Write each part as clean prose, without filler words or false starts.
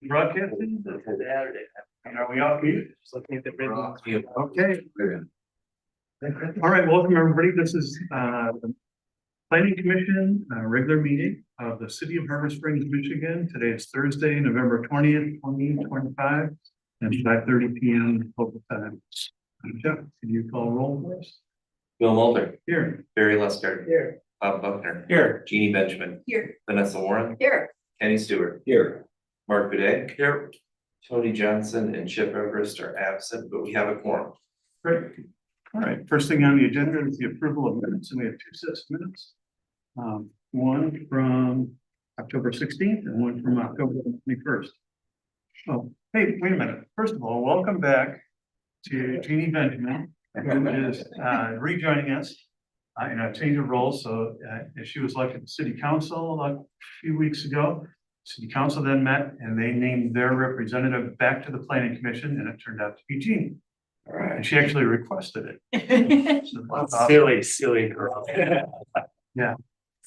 Broadcasting? And are we off mute? Just looking at the written. Okay. All right, welcome everybody. This is the Planning Commission regular meeting of the City of Harbor Springs, Michigan. Today is Thursday, November 20th, 2025, and 5:30 p.m. local time. Jeff, can you call roll for us? Bill Mulder. Here. Barry Lester. Here. Bob Buckner. Here. Jeannie Benjamin. Here. Vanessa Warren. Here. Kenny Stewart. Here. Mark Bidet. Here. Tony Johnson and Chip Everest are absent, but we have a quorum. Great. All right, first thing on the agenda is the approval of minutes, and we have two sets of minutes. One from October 16th and one from October 21st. Oh, hey, wait a minute. First of all, welcome back to Jeannie Benjamin, who is rejoining us in a change of roles. So she was elected to City Council a few weeks ago. City Council then met and they named their representative back to the Planning Commission, and it turned out to be Jeannie. All right. And she actually requested it. So, Silly girl. yeah.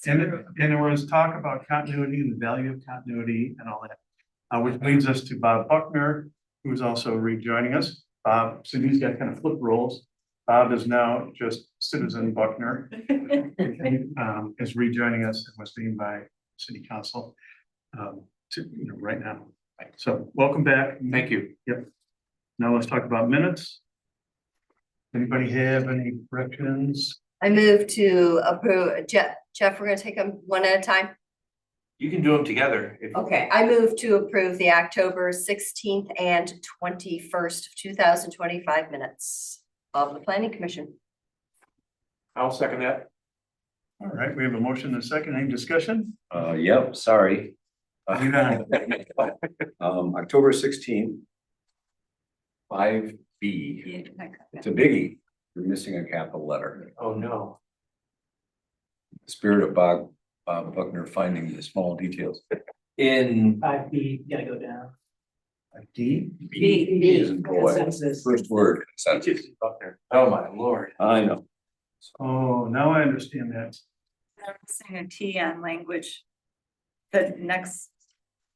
And there was talk about continuity and the value of continuity and all that, which leads us to Bob Buckner, who's also rejoining us. Bob, so these got kind of flip roles. Bob is now just Citizen Buckner, is rejoining us and was named by City Council right now. So welcome back. Thank you. Yep. Now let's talk about minutes. Anybody have any corrections? I move to approve, Jeff, we're gonna take them one at a time. You can do them together. If Okay, I move to approve the October 16th and 21st of 2025 minutes of the Planning Commission. I'll second that. All right, we have a motion and a second. Any discussion? Yep, sorry. Lead on. October 16th. 5B, it's a biggie. You're missing a capital letter. Oh, no. Spirit of Bob Buckner finding the small details. in 5B, gotta go down. D. B. Is in boy. First word. consensus. Buckner. Oh, my Lord. I know. Oh, now I understand that. I'm missing a T on language. The next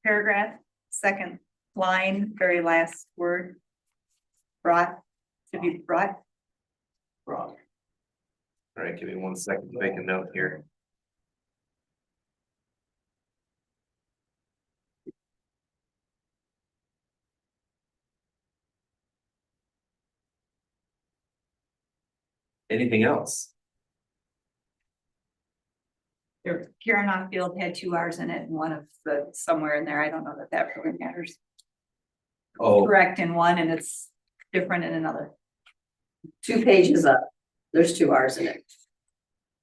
paragraph, second line, very last word. Brought, to be brought. Wrong. All right, give me 1 second to make a note here. Anything else? Karen Off-Field had 2 R's in it and one of the, somewhere in there, I don't know that really matters. Oh, Correct in one and it's different in another. 2 pages up, there's 2 R's in it,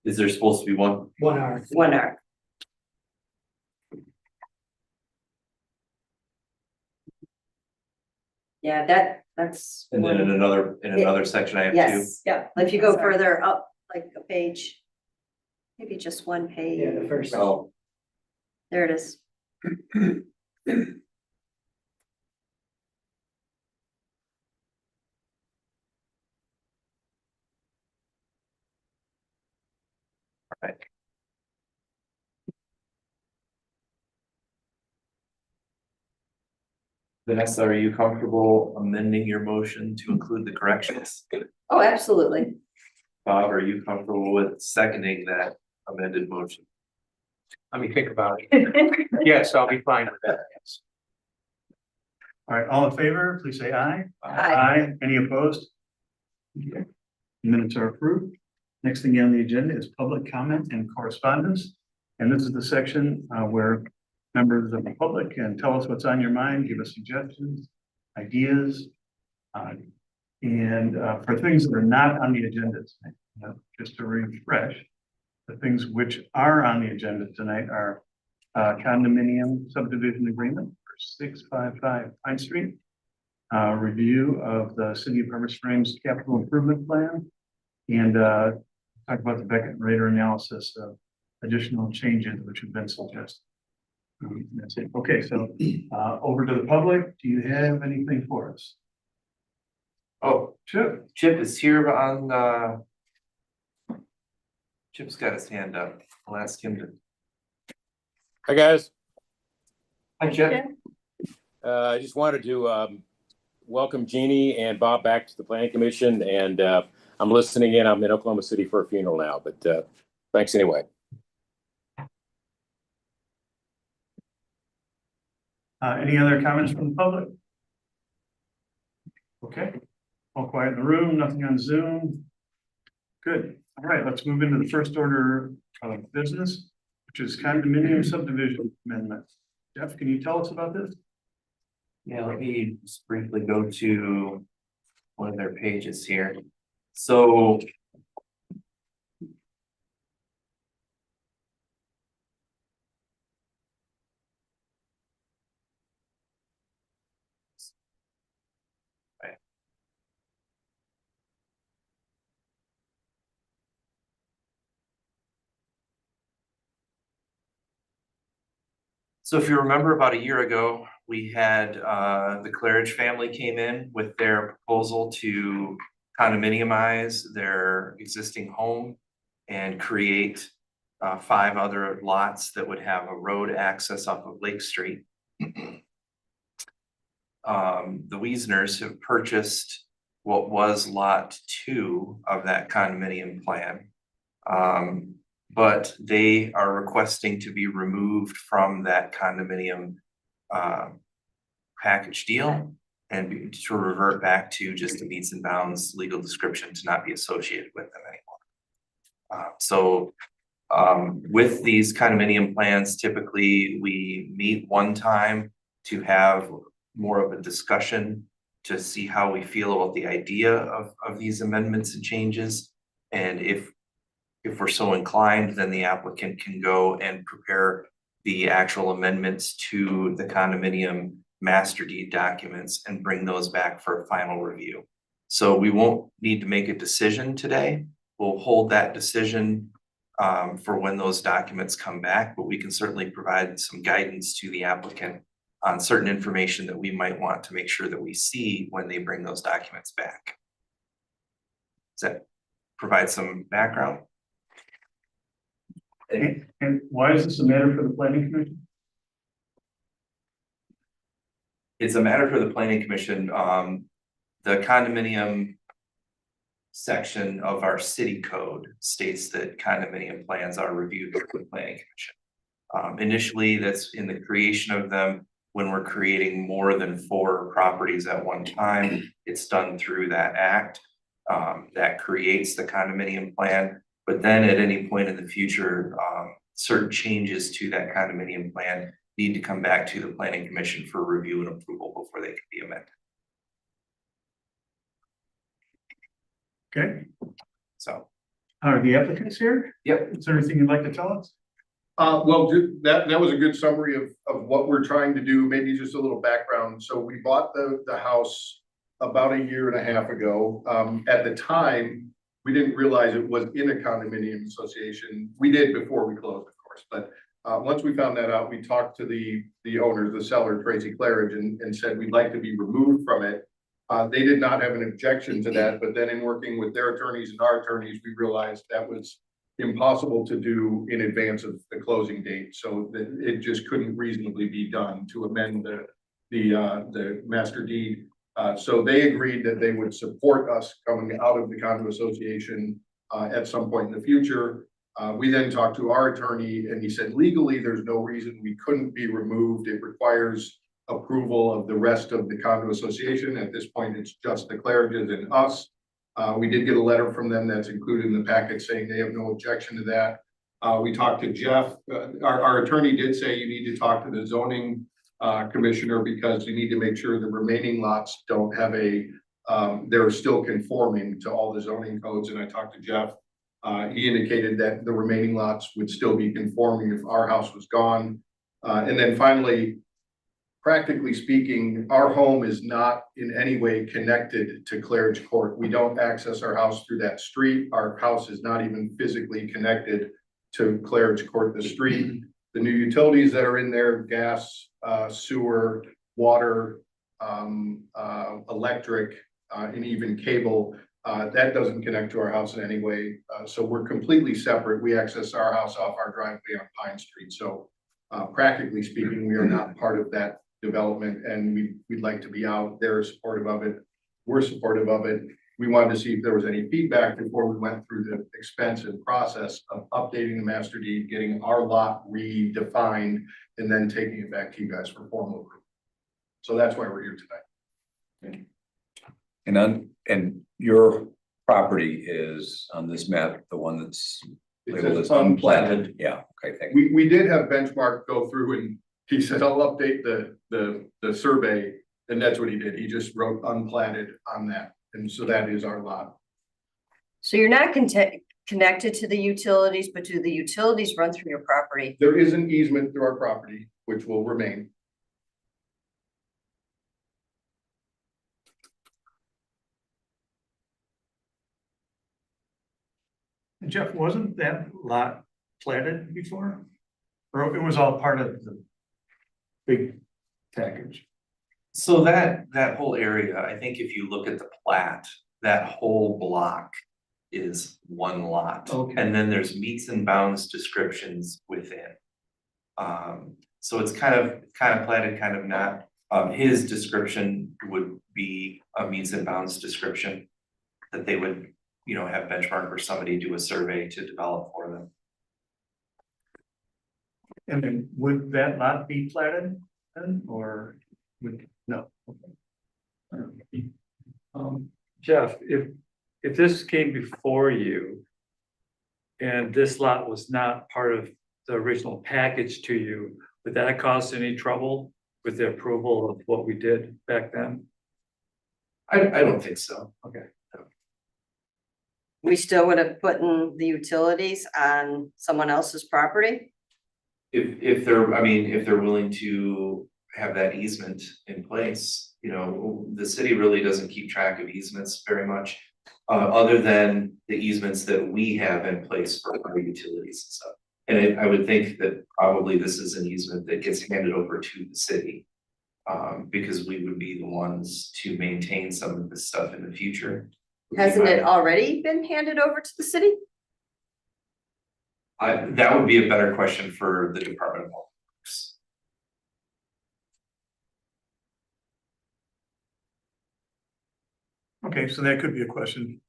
is there supposed to be one? 1 hour. 1 R. Yeah, that's. And then in another section, I have two. Yes, yeah, if you go further up, like a page. Maybe just 1 page. Yeah, the first. Oh, There it is. right. Vanessa, are you comfortable amending your motion to include the corrections? Oh, absolutely. Bob, are you comfortable with seconding that amended motion? Let me think about it. Yes, I'll be fine with that. Yes. All right, all in favor, please say aye. Aye. Any opposed? Okay. Minutes are approved. Next thing on the agenda is public comment and correspondence. And this is the section where members of the public can tell us what's on your mind, give us suggestions, ideas, and for things that are not on the agenda tonight, just to refresh, the things which are on the agenda tonight are condominium subdivision agreement for 655 Pine Street, review of the City of Harbor Springs capital improvement plan, and talk about the Beckett Rader analysis of additional changes which have been suggested. That's it. Okay, so over to the public. Do you have anything for us? Oh, Chip is here on, Chip's got his hand up. I'll ask him to. Hi, guys. Hi, Chip. I just wanted to welcome Jeannie and Bob back to the Planning Commission, and I'm listening in. I'm in Oklahoma City for a funeral now, but thanks anyway. Any other comments from the public? Okay, all quiet in the room, nothing on Zoom. Good. All right, let's move into the first order of business, which is condominium subdivision amendment. Jeff, can you tell us about this? Yeah, let me just briefly go to one of their pages here. So So if you remember, about a year ago, we had the Claridge family came in with their proposal to condominiumize their existing home and create 5 other lots that would have a road access off of Lake Street. The Wiesners have purchased what was lot 2 of that condominium plan. But they are requesting to be removed from that condominium package deal and to revert back to just a meets and bounds legal description to not be associated with them anymore. With these condominium plans, typically we meet one time to have more of a discussion to see how we feel about the idea of these amendments and changes. And if we're so inclined, then the applicant can go and prepare the actual amendments to the condominium master deed documents and bring those back for a final review. So we won't need to make a decision today. We'll hold that decision for when those documents come back, but we can certainly provide some guidance to the applicant on certain information that we might want to make sure that we see when they bring those documents back. Does that provide some background? And why is this a matter for the planning commission? It's a matter for the planning commission. The condominium section of our city code states that condominium plans are reviewed by the planning commission. Initially, that's in the creation of them. When we're creating more than 4 properties at one time, it's done through that act that creates the condominium plan. But then at any point in the future, certain changes to that condominium plan need to come back to the planning commission for review and approval before they can be amended. Okay, So, are the applicants here? yep. Is there anything you'd like to tell us? Well, that was a good summary of what we're trying to do, maybe just a little background. So we bought the house about 1.5 years ago. At the time, we didn't realize it was in a condominium association. We did before we closed, of course, but once we found that out, we talked to the owners, the seller, Tracy Claridge, and said we'd like to be removed from it. They did not have an objection to that, but then in working with their attorneys and our attorneys, we realized that was impossible to do in advance of the closing date. So that it just couldn't reasonably be done to amend the master deed. So they agreed that they would support us coming out of the condo association at some point in the future. We then talked to our attorney and he said, legally, there's no reason we couldn't be removed. It requires approval of the rest of the condo association. At this point, it's just the Claridges and us. We did get a letter from them that's included in the packet saying they have no objection to that. We talked to Jeff. Our attorney did say you need to talk to the zoning commissioner because you need to make sure the remaining lots don't have they're still conforming to all the zoning codes. And I talked to Jeff. He indicated that the remaining lots would still be conforming if our house was gone. And then finally, practically speaking, our home is not in any way connected to Claridge Court. We don't access our house through that street. Our house is not even physically connected to Claridge Court, the street. The new utilities that are in there, gas, sewer, water, electric, and even cable, that doesn't connect to our house in any way. So we're completely separate. We access our house off our driveway on Pine Street. So practically speaking, we are not part of that development, and we'd like to be out there supportive of it. We're supportive of it. We wanted to see if there was any feedback before we went through the expense and process of updating the master deed, getting our lot redefined, and then taking it back to you guys for formal approval. So that's why we're here tonight. And your property is on this map, the one that's It labeled says as unplatted? unplatted. Yeah, okay, thank you. We did have Benchmark go through and he said, I'll update the survey, and that's what he did. He just wrote unplatted on that. And so that is our lot. So you're not connected to the utilities, but do the utilities run through your property? There is an easement through our property, which will remain. Jeff, wasn't that lot platted before? Or it was all part of the big package? So that whole area, I think if you look at the plat, that whole block is one lot. Okay. And then there's meets and bounds descriptions within. So it's kind of platted, kind of not. His description would be a meets and bounds description that they would, you know, have Benchmark or somebody do a survey to develop for them. And then would that lot be platted then, or would, no? Okay. Jeff, if this came before you and this lot was not part of the original package to you, would that cause any trouble with the approval of what we did back then? I don't think so. Okay. We still would have put in the utilities on someone else's property? If they're, I mean, if they're willing to have that easement in place, you know, the city really doesn't keep track of easements very much. Other than the easements that we have in place for our utilities and stuff. And I would think that probably this is an easement that gets handed over to the city. Because we would be the ones to maintain some of this stuff in the future. Hasn't it already been handed over to the city? That would be a better question for the Department of Public Works. Okay, so that could be a question.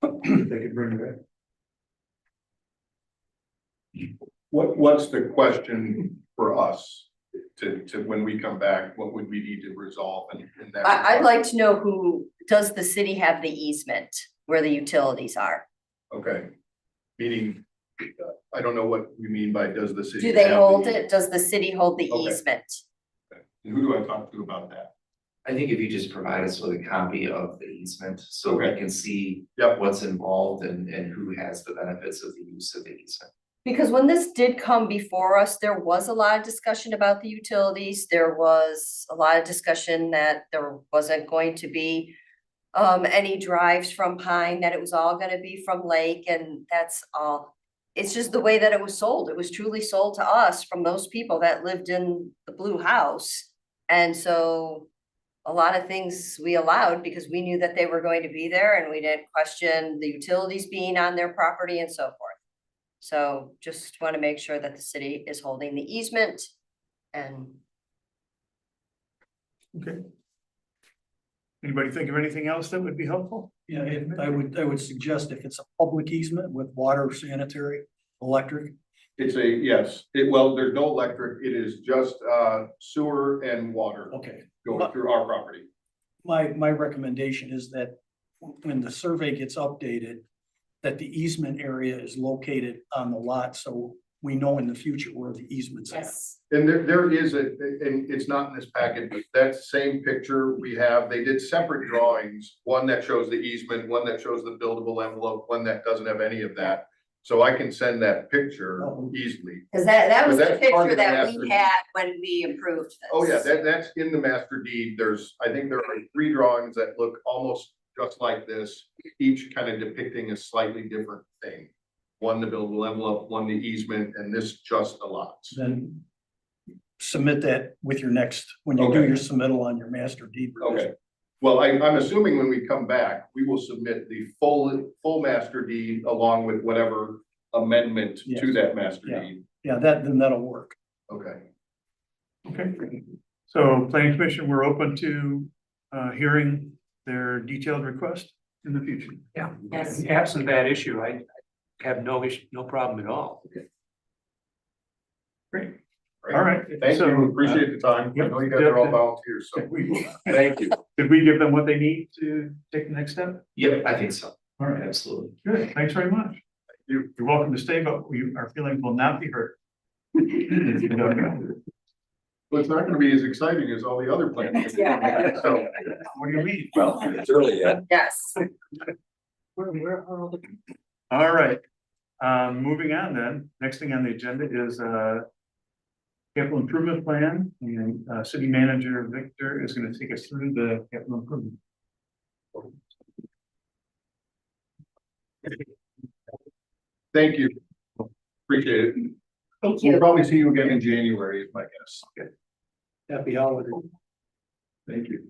They could bring back. What's the question for us to when we come back? What would we need to resolve in that? I'd like to know who, does the city have the easement where the utilities are? Okay, meaning, I don't know what we mean by does the city. Do they have hold the- it? Does the city hold the Okay. easement? And who do I talk to about that? I think if you just provide us with a copy of the easement, so we Okay. can see Yep. what's involved and who has the benefits of the use of the easement. Because when this did come before us, there was a lot of discussion about the utilities. There was a lot of discussion that there wasn't going to be any drives from Pine, that it was all gonna be from Lake, and that's all. It's just the way that it was sold. It was truly sold to us from those people that lived in the blue house. And so a lot of things we allowed because we knew that they were going to be there and we didn't question the utilities being on their property and so forth. So just want to make sure that the city is holding the easement and Okay. Anybody think of anything else that would be helpful? Yeah, I would suggest if it's a public easement with water, sanitary, electric. It's yes, well, there's no electric, it is just sewer and water Okay. going through our property. My recommendation is that when the survey gets updated, that the easement area is located on the lot, so we know in the future where the easement's at. yes. And there is and it's not in this packet, but that same picture we have, they did separate drawings. One that shows the easement, one that shows the buildable envelope, one that doesn't have any of that. So I can send that picture easily. Cause that was But the that's part picture of the that master we deed. had when we approved this. Oh, yeah, that's in the master deed. I think there are 3 drawings that look almost just like this, each kind of depicting a slightly different thing. One the buildable envelope, one the easement, and this just the lots. Then submit that with your next, when you do Okay. your submittal on your master deed revision. Okay. Well, I'm assuming when we come back, we will submit the full master deed along with whatever amendment to Yes. that master Yeah. deed. Yeah, then that'll work. Okay. Okay, so planning commission, we're open to hearing their detailed request in the future. Yeah. Yes. Absent that issue, I have no issue, no problem at all. Great. All right. Thank So, you, appreciate the time. I know you guys are all volunteers, so. Thank you. Did we give them what they need to take the next step? Yep, I think so. All right. Absolutely. Good, thanks very much. You're welcome to stay, but our feelings will not be hurt. Well, it's not gonna be as exciting as all the other plans. Yeah. So, What do you mean? Well, it's early yet. Yes. All right, moving on then, next thing on the agenda is capital improvement plan, and city manager Victor is gonna take us through the capital improvement. thank you. Appreciate it. Thank We'll you. probably see you again in January, is my guess. Okay. Happy holidays. Thank you.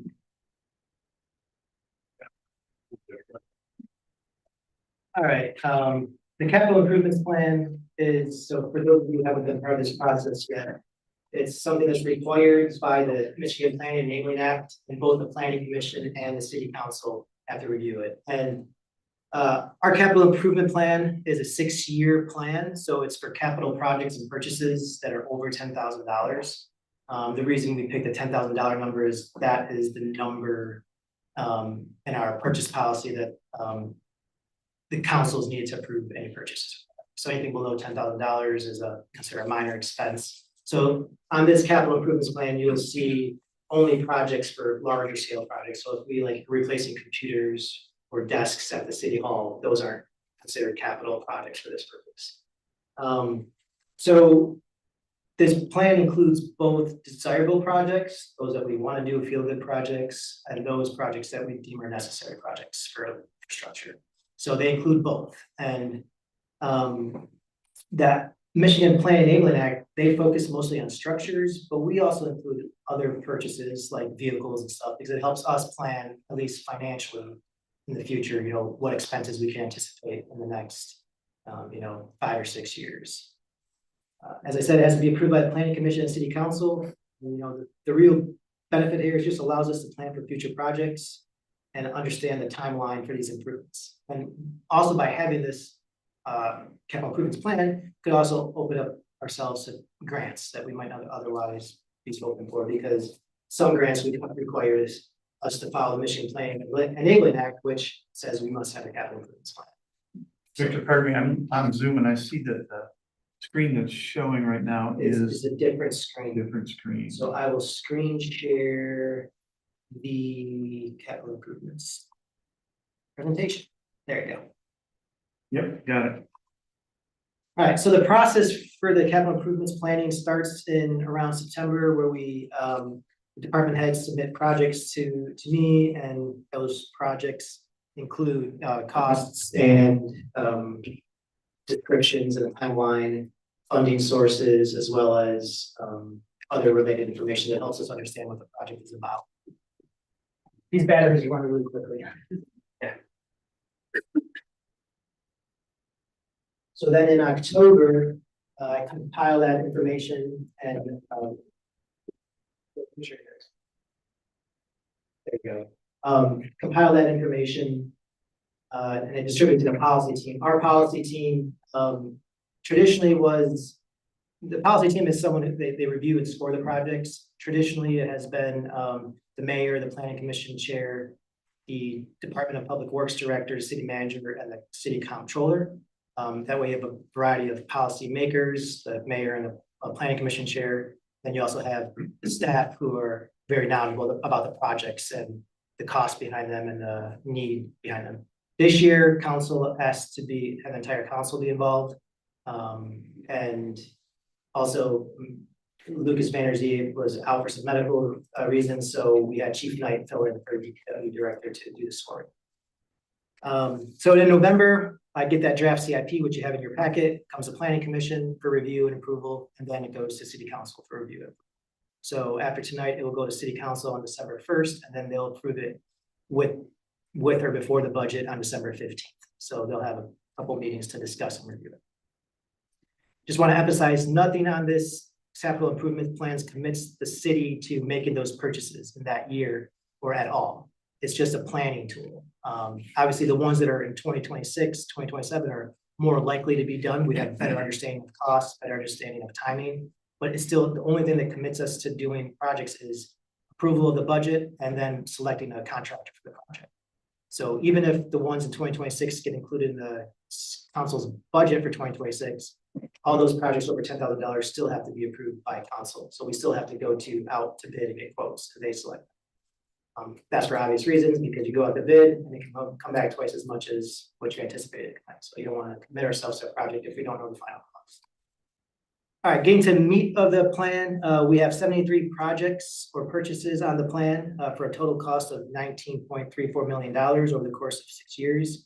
All right, the capital improvements plan is, so for those of you who haven't been part of this process yet. It's something that's required by the Michigan Planning and Enabling Act, and both the planning commission and the city council have to review it. And our capital improvement plan is a 6-year plan, so it's for capital projects and purchases that are over $10,000. The reason we picked the $10,000 number is that is the number in our purchase policy that the councils need to approve any purchases. So anything below $10,000 is considered a minor expense. So on this capital improvements plan, you'll see only projects for larger scale projects. So if we like replacing computers or desks at the city hall, those aren't considered capital projects for this purpose. So this plan includes both desirable projects, those that we want to do feel good projects, and those projects that we deem are necessary projects for infrastructure. So they include both. And that Michigan Planning and Enabling Act, they focus mostly on structures, but we also include other purchases like vehicles and stuff, because it helps us plan, at least financially, in the future, you know, what expenses we can anticipate in the next, 5 or 6 years. As I said, it has to be approved by the planning commission and city council. You know, the real benefit here is just allows us to plan for future projects and understand the timeline for these improvements. And also by having this capital improvements plan, could also open up ourselves to grants that we might not otherwise be spoken for, because some grants we require us to follow the Michigan Planning and Enabling Act, which says we must have a capital improvements plan. Victor, pardon me, I'm on Zoom and I see that the screen that's showing right now It's is a different screen. different screen. So I will screen share the capital improvements presentation. There you go. Yep, got it. All right, so the process for the capital improvements planning starts in around September, where we, the department heads submit projects to me, and those projects include costs and descriptions and a timeline, funding sources, as well as other related information that helps us understand what the project is about. These batteries run really quickly. Yeah. So then in October, I compile that information and there you go. Compile that information and I distribute it to the policy team. Our policy team traditionally was, the policy team is someone who they review and score the projects. Traditionally, it has been the mayor, the planning commission chair, the Department of Public Works director, city manager, and the city comptroller. That way you have a variety of policy makers, the mayor and the planning commission chair. Then you also have the staff who are very knowledgeable about the projects and the cost behind them and the need behind them. This year, council asked to have the entire council be involved. And also Lucas Banerjee was out for some medical reasons, so we had Chief Knight fill in for DPW director to do the scoring. So in November, I get that draft CIP, which you have in your packet, comes to planning commission for review and approval, and then it goes to city council for review. So after tonight, it will go to city council on December 1st, and then they'll approve it with or before the budget on December 15th. So they'll have a couple meetings to discuss and review it. Just want to emphasize, nothing on this capital improvement plans commits the city to making those purchases in that year or at all. It's just a planning tool. Obviously, the ones that are in 2026, 2027 are more likely to be done. We have better understanding of costs, better understanding of timing, but it's still the only thing that commits us to doing projects is approval of the budget and then selecting a contractor for the project. So even if the ones in 2026 get included in the council's budget for 2026, all those projects over $10,000 still have to be approved by council. So we still have to go out to bid and get quotes, so they select. That's for obvious reasons, because you go out to bid and it can come back twice as much as what you anticipated. So you don't want to commit ourselves to a project if we don't know the final cost. All right, getting to meat of the plan, we have 73 projects or purchases on the plan for a total cost of $19.34 million over the course of 6 years.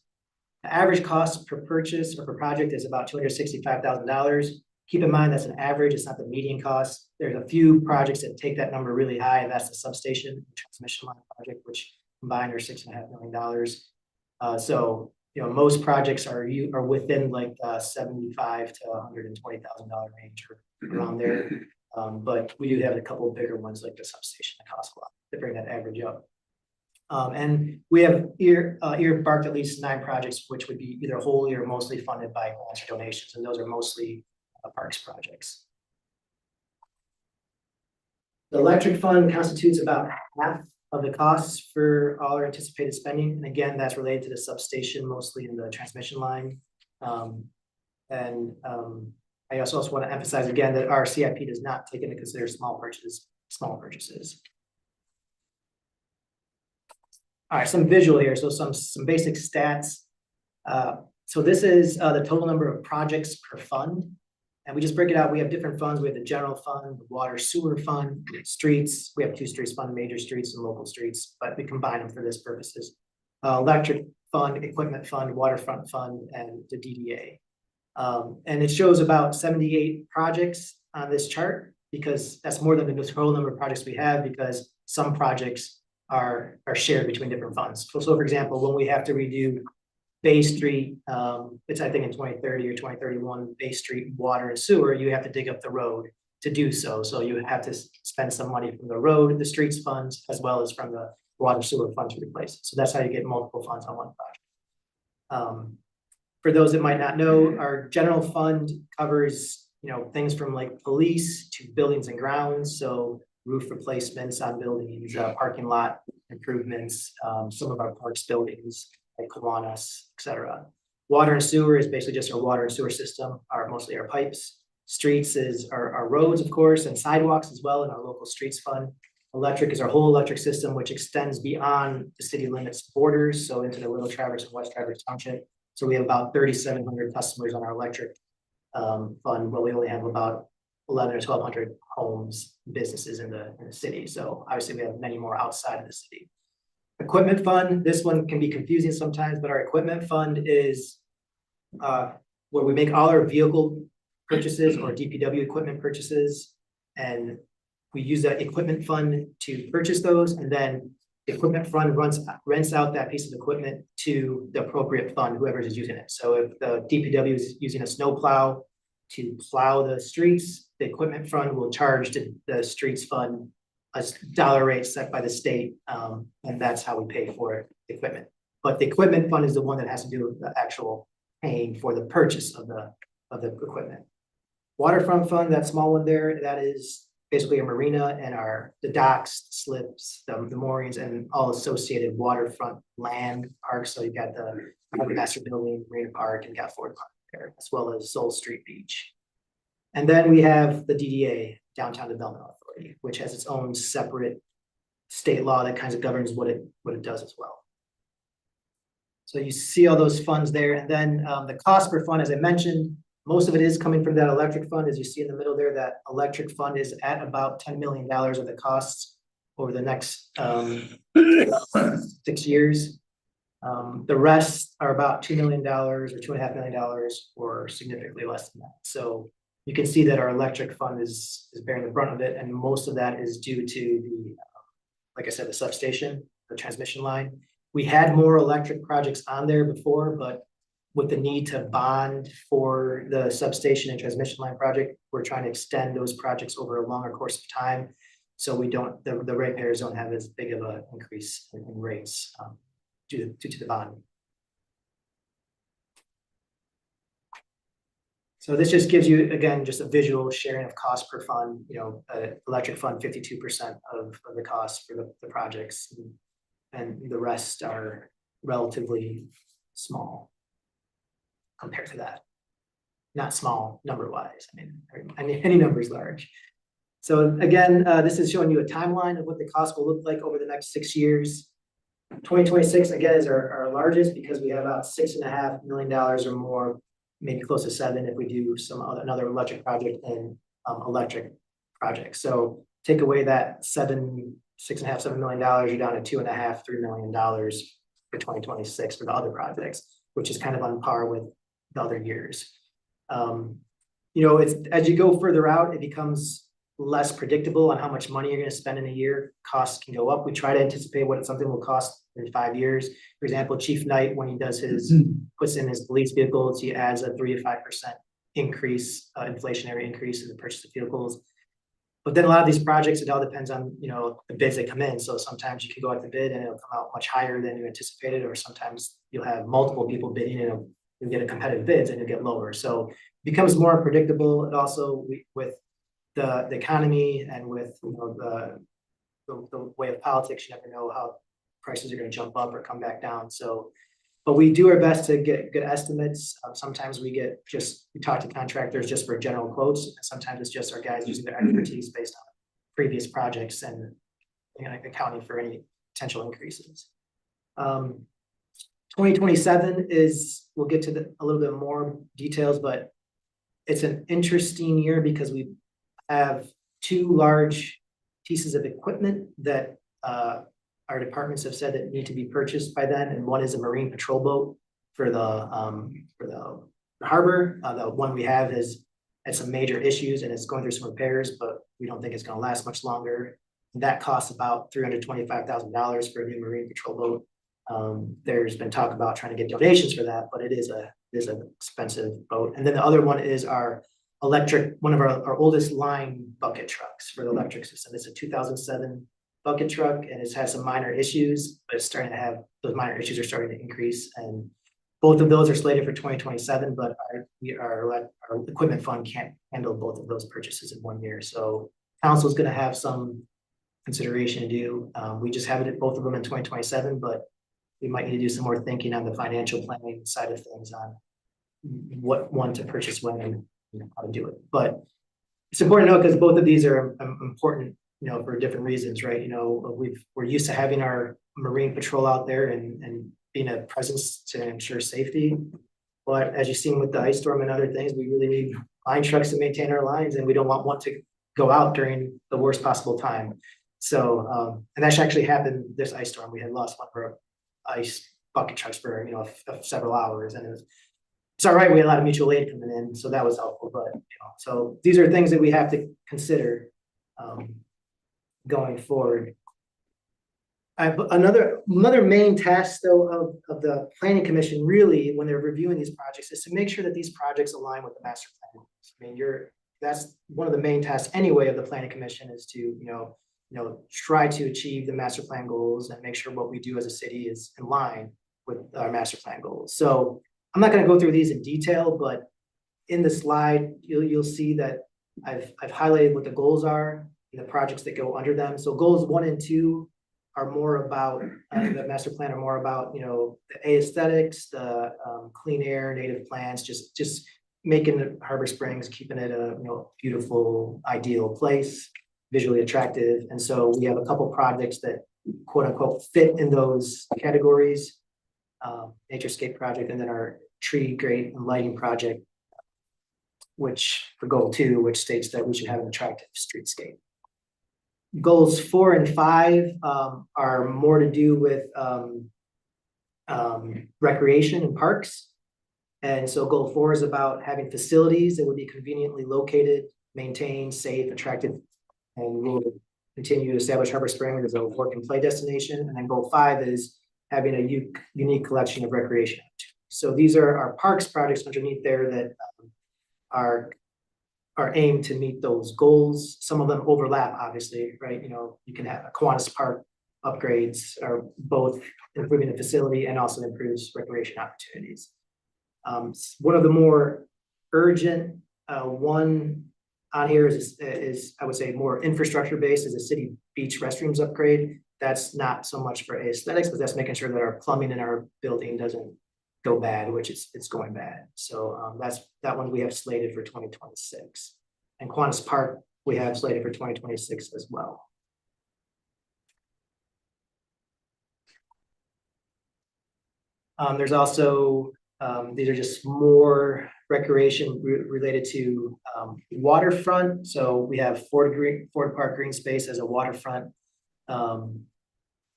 The average cost per purchase or per project is about $265,000. Keep in mind that's an average, it's not the median cost. There's a few projects that take that number really high, and that's the substation transmission line project, which combined are $6.5 million. So you know, most projects are within like $75,000 to $120,000 range or around there. But we do have a couple of bigger ones like the substation that cost a lot to bring that average up. And we have earmarked at least 9 projects, which would be either wholly or mostly funded by grants or donations, and those are mostly parks projects. The electric fund constitutes about half of the costs for all our anticipated spending. And again, that's related to the substation, mostly in the transmission line. I also want to emphasize again that our CIP does not take into consider small purchases. All right, some visual here. So some basic stats. So this is the total number of projects per fund. And we just break it out. We have different funds. We have the general fund, the water sewer fund, streets. We have 2 streets fund, major streets and local streets, but we combine them for this purposes. Electric fund, equipment fund, waterfront fund, and the DDA. And it shows about 78 projects on this chart, because that's more than the total number of projects we have, because some projects are shared between different funds. So for example, when we have to redo Bay Street, it's I think in 2030 or 2031, Bay Street water and sewer, you have to dig up the road to do so. So you have to spend some money from the road, the streets funds, as well as from the water sewer fund to replace it. So that's how you get multiple funds on one project. For those that might not know, our general fund covers, you know, things from like police to buildings and grounds. So roof replacements on buildings, parking lot improvements, some of our parks buildings, like Kiwanis, et cetera. Water and sewer is basically just our water and sewer system, mostly our pipes. Streets is our roads, of course, and sidewalks as well in our local streets fund. Electric is our whole electric system, which extends beyond the city limits borders, so into the Little Traverse and West Traverse Township. So we have about 3,700 customers on our electric fund, but we only have about 1,100 or 1,200 homes, businesses in the city. So obviously we have many more outside of the city. Equipment fund, this one can be confusing sometimes, but our equipment fund is where we make all our vehicle purchases or DPW equipment purchases, and we use that equipment fund to purchase those, and then the equipment fund rents out that piece of equipment to the appropriate fund, whoever is using it. So if the DPW is using a snow plow to plow the streets, the equipment fund will charge to the streets fund a dollar rate set by the state, and that's how we pay for equipment. But the equipment fund is the one that has to do with the actual paying for the purchase of the equipment. Waterfront fund, that small one there, that is basically a marina and the docks, slips, the moorings, and all associated waterfront land parks. So you got the Master Building, Marina Park, and got Ford Park there, as well as Soul Street Beach. And then we have the DDA, Downtown Development Authority, which has its own separate state law that kind of governs what it does as well. So you see all those funds there, and then the cost per fund, as I mentioned, most of it is coming from that electric fund. As you see in the middle there, that electric fund is at about $10 million of the costs over the next 6 years. The rest are about $2 million or $2.5 million, or significantly less than that. So you can see that our electric fund is bearing the brunt of it, and most of that is due to the, like I said, the substation, the transmission line. We had more electric projects on there before, but with the need to bond for the substation and transmission line project, we're trying to extend those projects over a longer course of time. So we don't, the ratepayers don't have as big of an increase in rates due to the bond. So this just gives you, again, just a visual sharing of cost per fund, electric fund 52% of the cost for the projects. And the rest are relatively small compared to that. Not small number wise, any number is large. So again, this is showing you a timeline of what the cost will look like over the next 6 years. 2026 again is our largest because we have about $6.5 million or more, maybe close to 7 if we do another electric project and electric project. So take away that $7 million, you're down to $2.5, $3 million for 2026 for the other projects, which is kind of on par with the other years. It's as you go further out, it becomes less predictable on how much money you're going to spend in a year. Costs can go up. We try to anticipate what something will cost in 5 years. For example, Chief Knight, when he does puts in his police vehicles, he adds a 3 to 5% increase, inflationary increase in the purchase of vehicles. But then a lot of these projects, it all depends on, the bids that come in. So sometimes you can go out the bid and it'll come out much higher than you anticipated, or sometimes you'll have multiple people bidding and you'll get a competitive bids and you'll get lower. So it becomes more predictable. It also, with the economy and with the way of politics, you never know how prices are going to jump up or come back down. So, but we do our best to get good estimates. Sometimes we talk to contractors just for general quotes. And sometimes it's just our guys using their expertise based on previous projects and accounting for any potential increases. 2027 we'll get to a little bit more details, but it's an interesting year because we have 2 large pieces of equipment that our departments have said that need to be purchased by then, and one is a marine patrol boat for the harbor. The one we have has had some major issues and it's going through some repairs, but we don't think it's going to last much longer. And that costs about $325,000 for a new marine patrol boat. There's been talk about trying to get donations for that, but it is an expensive boat. And then the other one is our one of our oldest line bucket trucks for the electric system. It's a 2007 bucket truck and it has some minor issues, but it's starting to have, those minor issues are starting to increase. And both of those are slated for 2027, but our equipment fund can't handle both of those purchases in 1 year. So council is going to have some consideration to do. We just have both of them in 2027, but we might need to do some more thinking on the financial planning side of things on what one to purchase when and how to do it. But it's important to know because both of these are important, for different reasons, right? We're used to having our marine patrol out there and being a presence to ensure safety. But as you've seen with the ice storm and other things, we really need line trucks to maintain our lines, and we don't want one to go out during the worst possible time. So, and that actually happened this ice storm. We had lost one of our ice bucket trucks for, several hours, and it's all right. We had a lot of mutual aid coming in, so that was helpful. But, so these are things that we have to consider going forward. Another main task, though, of the Planning Commission, really, when they're reviewing these projects, is to make sure that these projects align with the master plan. That's one of the main tasks anyway of the Planning Commission, is to try to achieve the master plan goals and make sure what we do as a city is in line with our master plan goals. So I'm not going to go through these in detail, but in the slide you'll see that I've highlighted what the goals are and the projects that go under them. So goals 1 and 2 are more about the master plan are more about the aesthetics, the clean air, native plants, just making Harbor Springs, keeping it a beautiful, ideal place, visually attractive. And so we have a couple projects that quote unquote fit in those categories, Naturescape project, and then our tree grate and lighting project, which for goal 2, which states that we should have an attractive streetscape. Goals 4 and 5 are more to do with recreation and parks. And so goal 4 is about having facilities that would be conveniently located, maintained, safe, attractive, and we will continue to establish Harbor Springs as a work and play destination. And then goal 5 is having a unique collection of recreation So these are our parks projects underneath there that are aimed to meet those goals. Some of them overlap, obviously, right? You know, you can have a Kiwanis Park upgrades are both improving the facility and also improves recreation opportunities. One of the more urgent one on here is I would say more infrastructure based, is a city beach restrooms upgrade. That's not so much for aesthetics, but that's making sure that our plumbing in our building doesn't go bad, which it's going bad. So that one we have slated for 2026. And Kiwanis Park, we have slated for 2026 as well. There's also, these are just more recreation related to waterfront. So we have Ford Park Green Space as a waterfront.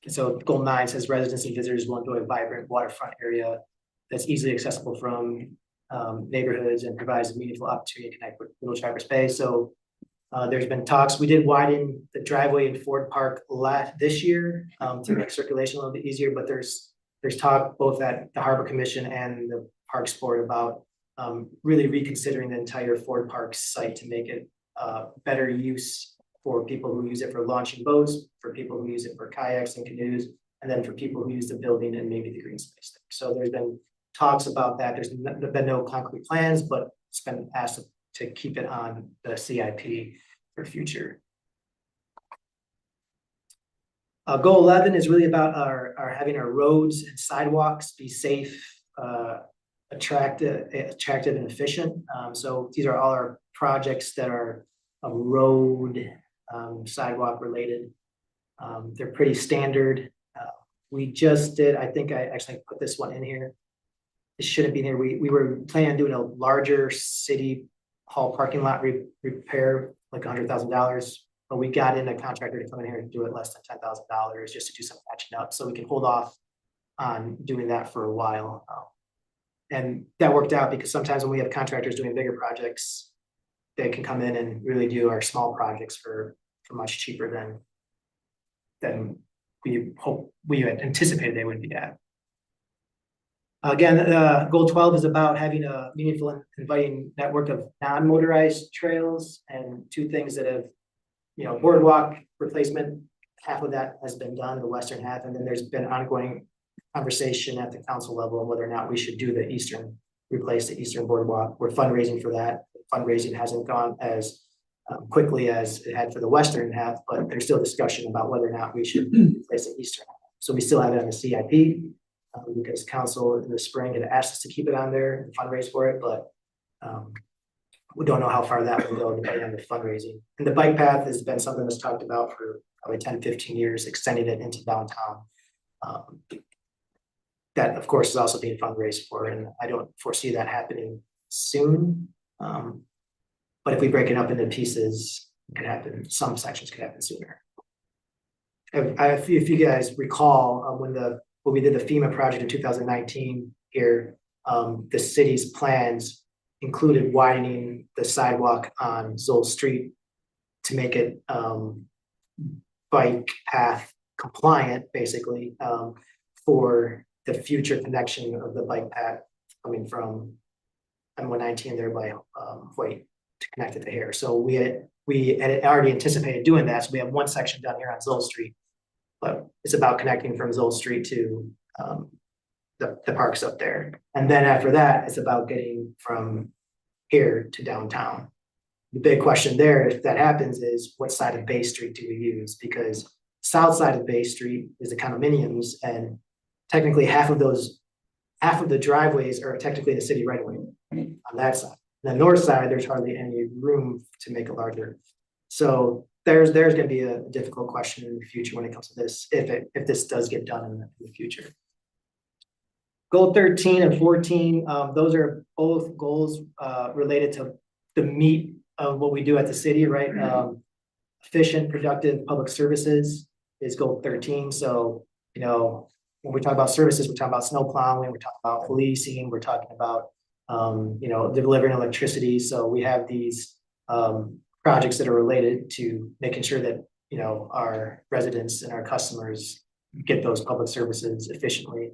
So Goal 9 says residents and visitors will enjoy a vibrant waterfront area that's easily accessible from neighborhoods and provides a meaningful opportunity to connect with Little Traverse Bay. So there's been talks. We did widen the driveway in Ford Park this year to make circulation a little bit easier, but there's talk both at the Harbor Commission and the Parks Board about really reconsidering the entire Ford Park site to make it better use for people who use it for launching boats, for people who use it for kayaks and canoes, and then for people who use the building and maybe the green space there. So there's been talks about that. There's been no concrete plans, but it's been asked to keep it on the CIP for future. Goal 11 is really about our having our roads and sidewalks be safe, attractive and efficient. So these are all our projects that are road, sidewalk related. They're pretty standard. We just did, I think I actually put this one in here. It shouldn't be there. We were planning on doing a larger city hall parking lot repair, like $100,000. But we got in a contractor to come in here and do it less than $10,000 just to do some patching up. So we can hold off on doing that for a while. And that worked out because sometimes when we have contractors doing bigger projects, they can come in and really do our small projects for much cheaper than we had anticipated they would be at. Again, goal 12 is about having a meaningful and inviting network of non-motorized trails, and two things that have, boardwalk replacement, half of that has been done, the western half, and then there's been ongoing conversation at the council level on whether or not we should do replace the eastern boardwalk. We're fundraising for that. Fundraising hasn't gone as quickly as it had for the western half, but there's still discussion about whether or not we should replace the eastern half. So we still have it on the CIP because council in the spring had asked us to keep it on there and fundraise for it, but we don't know how far that will go depending on the fundraising. And the bike path has been something that's talked about for probably 10, 15 years, extending it into downtown. That of course is also being fundraised for, and I don't foresee that happening soon. But if we break it up into pieces, it could happen, some sections could happen sooner. If you guys recall, when we did the FEMA project in 2019 here, the city's plans included widening the sidewalk on Zoll Street to make it bike path compliant, basically, for the future connection of the bike path coming from M119 there by Hoyt to connect it to here. So we had already anticipated doing that. So we have one section down here on Zoll Street, but it's about connecting from Zoll Street to the parks up there. And then after that, it's about getting from here to downtown. The big question there, if that happens, is what side of Bay Street do we use? Because south side of Bay Street is the condominiums, and technically half of the driveways are technically the city right away on that side. The north side, there's hardly any room to make it larger. So there's going to be a difficult question in the future when it comes to this, if this does get done in the future. Goal 13 and 14, those are both goals related to the meat of what we do at the city, right? Efficient, productive public services is goal 13. So, when we talk about services, we're talking about snow plowing, we're talking about policing, we're talking about, delivering electricity. So we have these projects that are related to making sure that, our residents and our customers get those public services efficiently.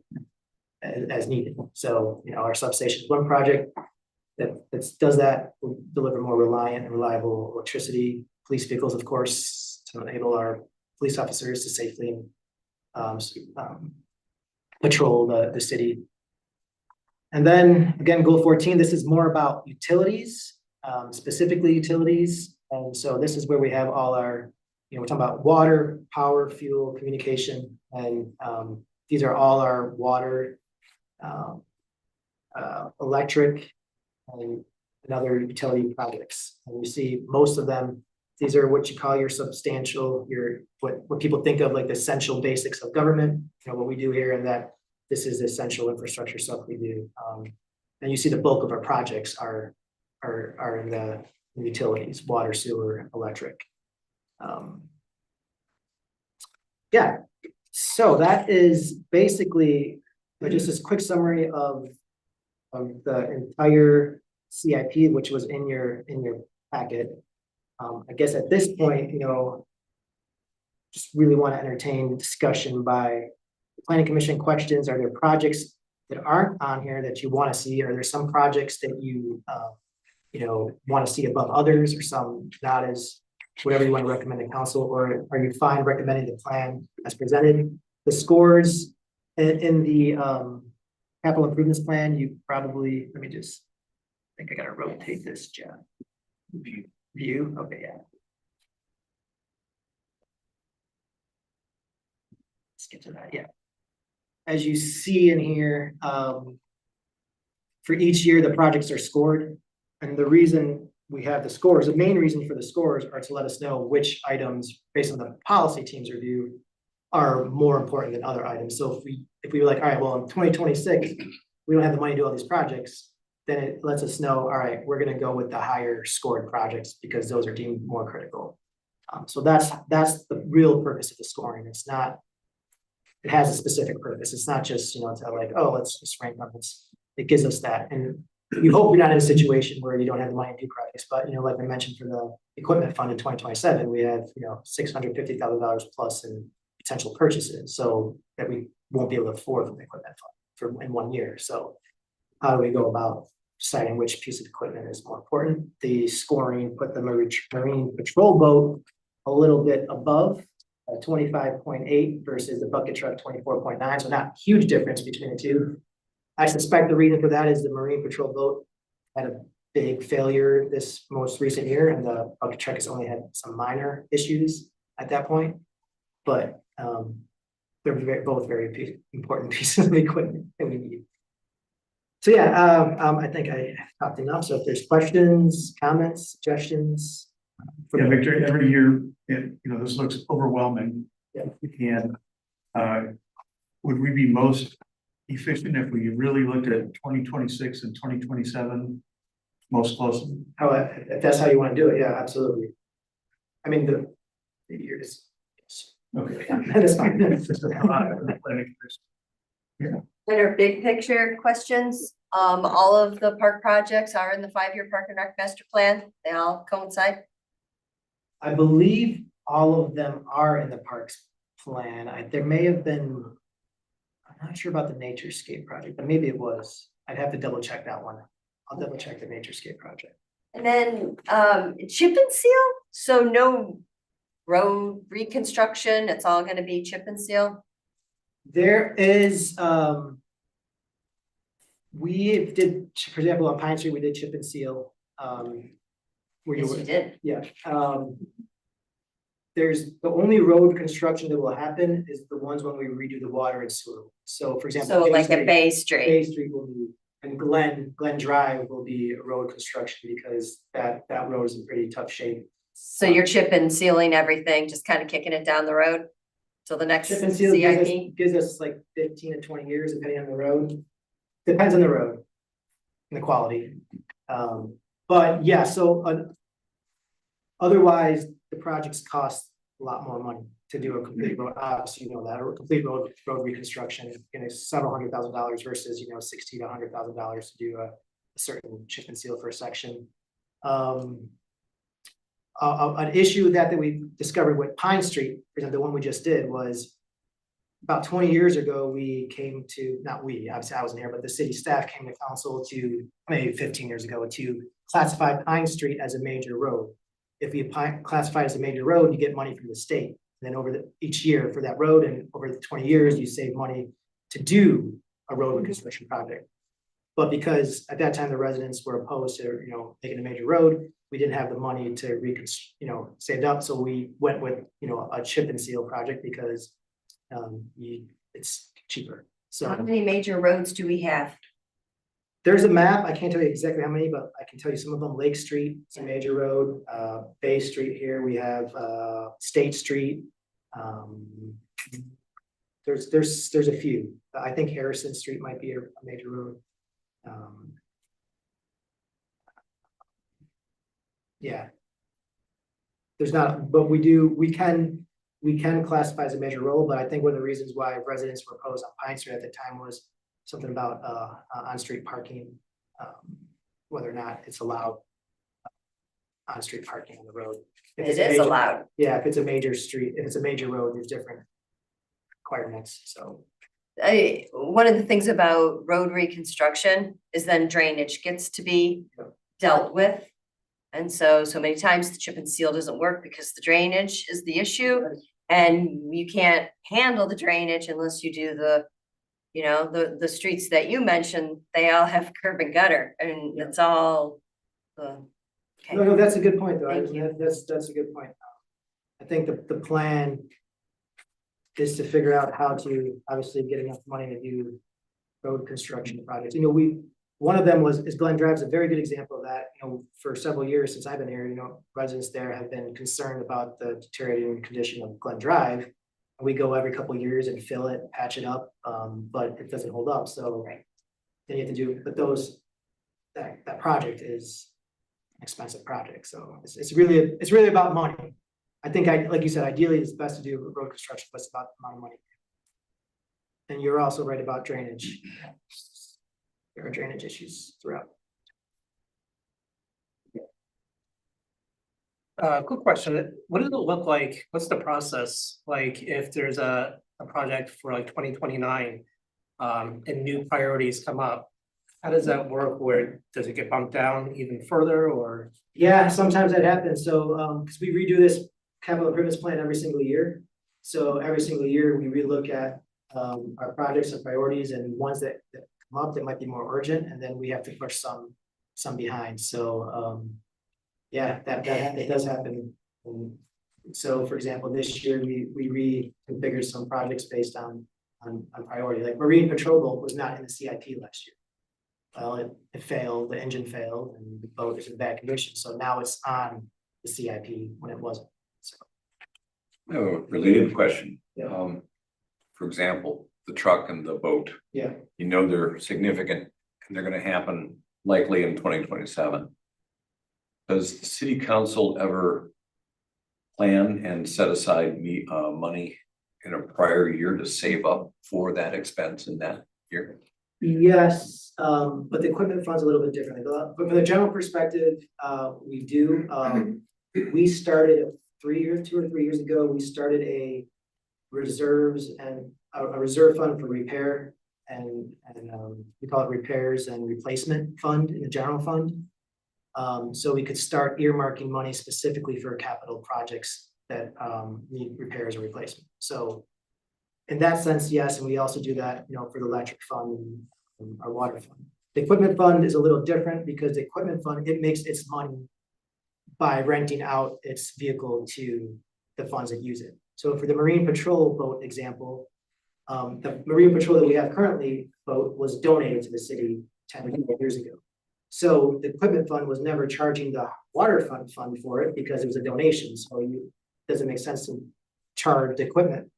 as needed. So, our substation is one project that does that, will deliver more reliant and reliable electricity. Police vehicles, of course, to enable our police officers to safely patrol the city. And then again, goal 14, this is more about utilities, specifically utilities. And so this is where we have all our, we're talking about water, power, fuel, communication, and these are all our water, electric, and other utility projects. And you see most of them, these are what you call your substantial, what people think of like the essential basics of government, what we do here, and that this is essential infrastructure stuff we do. And you see the bulk of our projects are in the utilities, water, sewer, electric. Yeah, so that is basically just this quick summary of the entire CIP, which was in your packet. I guess at this point, just really want to entertain discussion by the planning commission. Questions: are there projects that aren't on here that you want to see? Are there some projects that you want to see above others, or some not, as whatever you want to recommend to council? Or are you fine recommending the plan as presented? The scores in the capital improvements plan, you probably, let me just, I think I gotta rotate this, Jeff. View, okay, yeah. Let's get to that, yeah. As you see in here, for each year, the projects are scored. And the reason we have the scores, the main reason for the scores are to let us know which items, based on the policy team's review, are more important than other items. So if we were like, all right, well, in 2026, we don't have the money to do all these projects, then it lets us know, all right, we're gonna go with the higher scored projects because those are deemed more critical. So that's the real purpose of the scoring. It's not, it has a specific purpose. It's not just, to like, oh, let's just rank them. It gives us that. And you hope you're not in a situation where you don't have the money to do projects, but like I mentioned, for the equipment fund in 2027, we have $650,000 plus in potential purchases, so that we won't be able to afford from the equipment fund in 1 year. So how do we go about deciding which piece of equipment is more important? The scoring put the marine patrol boat a little bit above 25.8 versus the bucket truck 24.9, so not a huge difference between the two. I suspect the reason for that is the marine patrol boat had a big failure this most recent year, and the bucket truck has only had some minor issues at that point. But they're both very important pieces of equipment that we need. So yeah, I think I talked enough. So if there's questions, comments, suggestions. Yeah, Victor, every year, this looks overwhelming. Yeah. And would we be most efficient if we really looked at 2026 and 2027 most closely? If that's how you want to do it, yeah, absolutely. I mean, the years. Okay. That is fine. Yeah. And our big picture questions, all of the park projects are in the 5-year park and rec master plan. They all coincide. I believe all of them are in the parks plan. There may have been, I'm not sure about the Naturescape project, but maybe it was. I'd have to double check that one. I'll double check the Naturescape project. And then chip and seal, so no road reconstruction, it's all gonna be chip and seal. There is, we did, for example, on Pine Street, we did chip and seal. Yes, you did. Yeah. There's the only road construction that will happen is the ones when we redo the water and sewer. So for example. So like a Bay Street. Bay Street will be, and Glen Drive will be a road construction because that road is in pretty tough shape. So you're chip and sealing everything, just kind of kicking it down the road till the next Chip and seal CIP? gives us like 15 to 20 years depending on the road. Depends on the road and the quality. But yeah, so otherwise the projects cost a lot more money to do a complete road. Obviously, that a complete road reconstruction is several $100,000 versus $60,000 to $100,000 to do a certain chip and seal for a section. An issue that we discovered with Pine Street, for example, the one we just did, was about 20 years ago, we came to, not we, obviously I wasn't here, but the city staff came to council to, maybe 15 years ago, to classify Pine Street as a major road. If we classify it as a major road, you get money from the state. And then over each year for that road and over the 20 years, you save money to do a road reconstruction project. But because at that time the residents were opposed to, making a major road, we didn't have the money to saved up. So we went with, a chip and seal project because it's cheaper. So How many major roads do we have? there's a map. I can't tell you exactly how many, but I can tell you some of them. Lake Street, it's a major road. Bay Street here, we have State Street. There's a few. I think Harrison Street might be a major road. Yeah. There's not, but we can classify as a major road, but I think one of the reasons why residents were opposed on Pine Street at the time was something about on-street parking, whether or not it's allowed on-street parking on the road. If it's It a is major- allowed. Yeah, if it's a major street, if it's a major road, there's different requirements, so. One of the things about road reconstruction is then drainage gets to be dealt with. And so many times the chip and seal doesn't work because the drainage is the issue. And you can't handle the drainage unless you do the streets that you mentioned, they all have curb and gutter and it's all okay. No, that's a good point, though. Thank you. That's a good point. I think the plan is to figure out how to obviously get enough money to do road construction projects. One of them is Glen Drive is a very good example of that. For several years since I've been here, residents there have been concerned about the deteriorating condition of Glen Drive. We go every couple of years and fill it, patch it up, but it doesn't hold up. So then you have to do, but that project is an expensive project. So it's really about money. I think like you said, ideally it's best to do road construction, but it's about the amount of money. And you're also right about drainage. There are drainage issues throughout. Quick question, what does it look like, what's the process, like if there's a project for like 2029 and new priorities come up, how does that work, where does it get bumped down even further, or? Yeah, sometimes that happens, so, because we redo this capital improvements plan every single year. So every single year, we relook at our projects and priorities and ones that come up that might be more urgent, and then we have to push some behind, so, yeah, that it does happen. So for example, this year we reconfigured some projects based on priority, like Marine Patrol Boat was not in the CIP last year. Well, it failed, the engine failed and the boat is in bad condition, so now it's on the CIP when it wasn't, so. I have a related question. Yeah. For example, the truck and the boat. Yeah. They're significant and they're gonna happen likely in 2027. Does the city council ever plan and set aside money in a prior year to save up for that expense in that year? Yes, but the equipment fund's a little bit different. But from the general perspective, we do, we started 2 or 3 years ago, we started a reserves and a reserve fund for repair and we call it repairs and replacement fund in the general fund. So we could start earmarking money specifically for capital projects that need repairs or replacement. So in that sense, yes, and we also do that, for the electric fund and our water fund. The equipment fund is a little different because the equipment fund, it makes its money by renting out its vehicle to the funds that use it. So for the Marine Patrol boat example, the Marine Patrol that we have currently boat was donated to the city 10 years ago. So the equipment fund was never charging the water fund for it because it was a donation. So it doesn't make sense to charge the equipment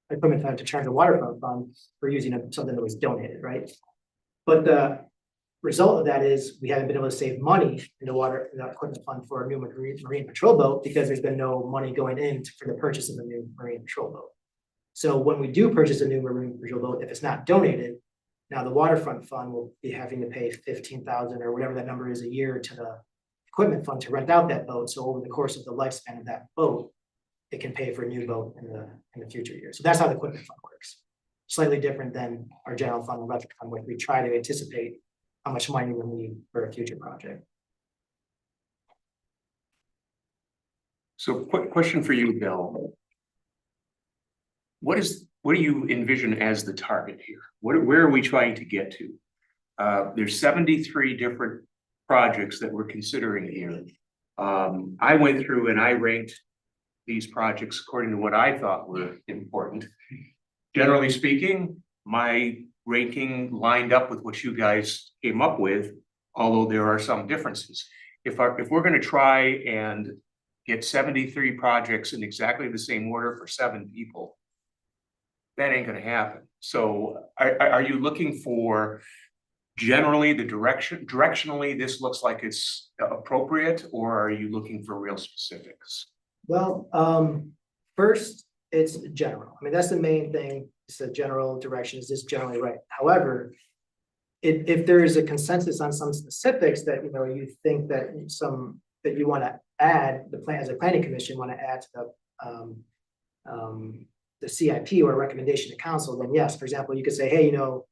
fund to charge the water fund for using something that was donated, right? But the result of that is we haven't been able to save money in the equipment fund for a new Marine Patrol boat because there's been no money going in for the purchase of a new Marine Patrol boat. So when we do purchase a new Marine Patrol boat, if it's not donated, now the waterfront fund will be having to pay $15,000 or whatever that number is a year to the equipment fund to rent out that boat. So over the course of the lifespan of that boat, it can pay for a new boat in the future years. So that's how the equipment fund works. slightly different than our general fund and electric fund, where we try to anticipate how much money we need for a future project. So quick question for you, Bill. What do you envision as the target here? Where are we trying to get to? There's 73 different projects that we're considering here. I went through and I ranked these projects according to what I thought were important. Generally speaking, my ranking lined up with what you guys came up with, although there are some differences. If we're gonna try and get 73 projects in exactly the same order for 7 people, that ain't gonna happen. So are you looking for generally the directionally, this looks like it's appropriate, or are you looking for real specifics? Well, first, it's general. I mean, that's the main thing. It's the general direction. Is this generally right? However, if there is a consensus on some specifics that, you know, you think that that you want to add, as a planning commission want to add to the CIP or a recommendation to council, then yes, for example, you could say, hey, you know,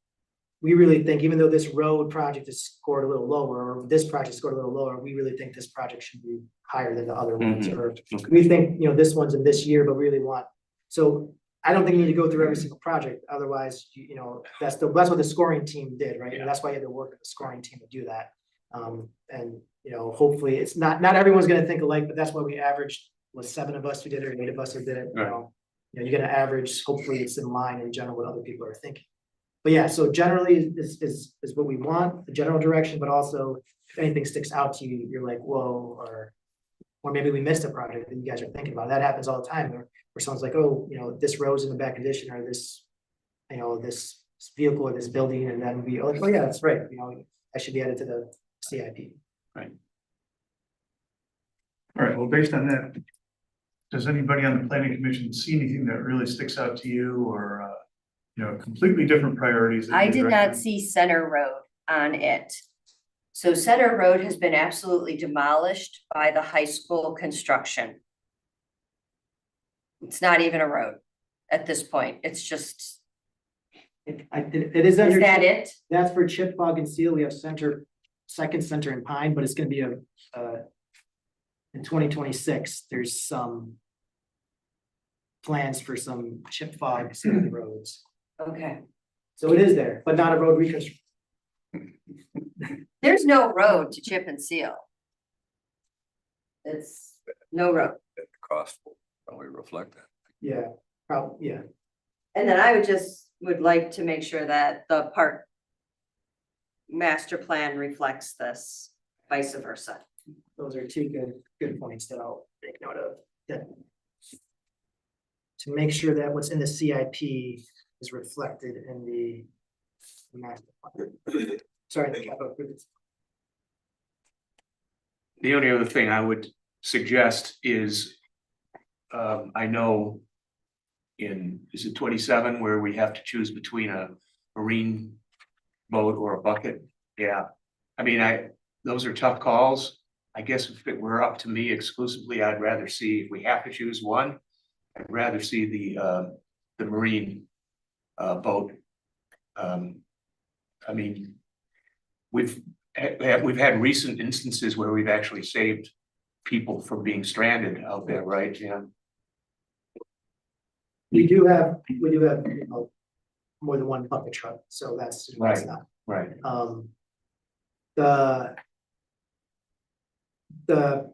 we really think, even though this road project is scored a little lower, or this project scored a little lower, we really think this project should be higher than the other ones, or we think, you know, this one's in this year, but really want. So I don't think you need to go through every single project. Otherwise, you know, that's what the scoring team did, right? And that's why you had to work with the scoring team to do that. And, you know, hopefully it's not everyone's going to think alike, but that's why we averaged, was 7 of us who did it, or 8 of us who did it. You know, you're going to average, hopefully it's in line in general what other people are thinking. But yeah, so generally is what we want, the general direction, but also if anything sticks out to you, you're like, whoa, or maybe we missed a project that you guys are thinking about. That happens all the time where someone's like, oh, you know, this road's in the bad condition, or this, you know, this vehicle or this building, and then we, oh yeah, that's right, you know, that should be added to the CIP. Right. All right, well, based on that, does anybody on the planning commission see anything that really sticks out to you, or you know, completely different priorities? that I you did not recommend? see Center Road on it. So Center Road has been absolutely demolished by the high school construction. It's not even a road at this point. It's just, It is under. is that it? That's for chip, fog, and seal. We have second center in Pine, but it's gonna be in 2026, there's some plans for some chip fog sealing roads. Okay. So it is there, but not a road reconstruction. There's no road to chip and seal. It's no road. The cost will probably reflect that. Yeah, probably, yeah. And then I would like to make sure that the park master plan reflects this, vice versa. Those are two good points that I'll take note of. Yeah. To make sure that what's in the CIP is reflected in the master plan. Sorry, the capital improvements. The only other thing I would suggest is, I know is it 27 where we have to choose between a marine boat or a bucket? Yeah, I mean, those are tough calls. I guess if it were up to me exclusively, I'd rather see, if we have to choose one, I'd rather see the marine boat. I mean, we've had recent instances where we've actually saved people from being stranded out there, right? Yeah. We do have, you know, more than one bucket truck, so that's Right. not. Right. The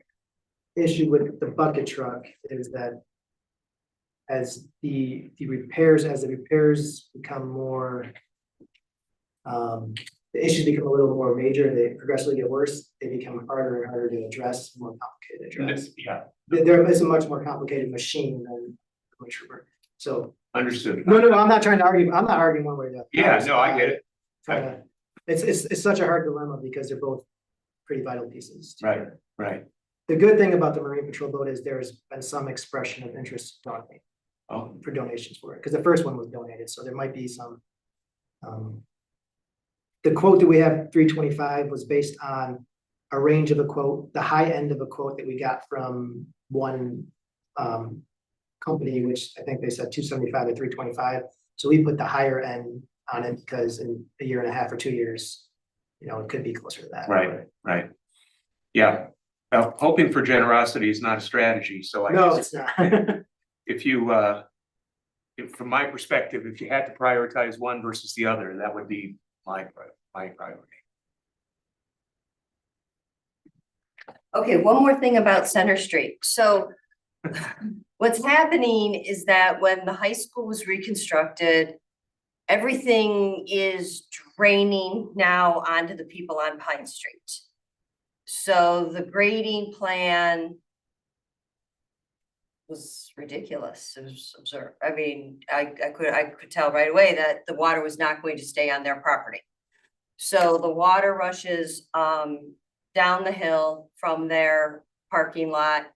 issue with the bucket truck is that as the repairs become more, the issues become a little more major, they progressively get worse, they become harder and harder to address, more complicated to address. Yeah, There is a much more complicated machine than a trooper. So, understood. no, I'm not trying to argue, I'm not arguing one way or the other. Yeah, no, I get it. It's such a hard dilemma because they're both pretty vital pieces. Right, right. The good thing about the Marine Patrol boat is there's been some expression of interest for donations for it, because the first one was donated, so there might be some. The quote that we have, 325, was based on a range of a quote, the high end of a quote that we got from one company, which I think they said 275 to 325. So we put the higher end on it because in a year and a half or 2 years, you know, it could be closer to that. Right. Yeah, well, hoping for generosity is not a strategy, so I No, guess it's not. if you, from my perspective, if you had to prioritize one versus the other, that would be my priority. Okay, one more thing about Center Street. So what's happening is that when the high school was reconstructed, everything is draining now onto the people on Pine Street. So the grading plan was ridiculous. It was absurd. I mean, I could tell right away that the water was not going to stay on their property. So the water rushes down the hill from their parking lot.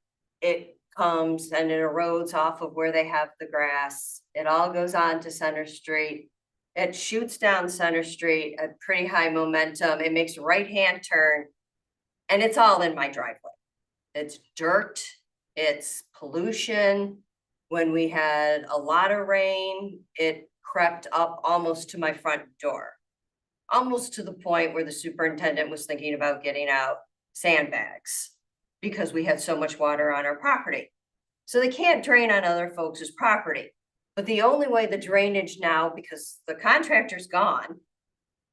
It comes and it erodes off of where they have the grass. It all goes on to Center Street. It shoots down Center Street at pretty high momentum. It makes a right-hand turn and it's all in my driveway. It's dirt, it's pollution. When we had a lot of rain, it crept up almost to my front door. Almost to the point where the superintendent was thinking about getting out sandbags because we had so much water on our property. So they can't drain on other folks' property. But the only way the drainage now, because the contractor's gone,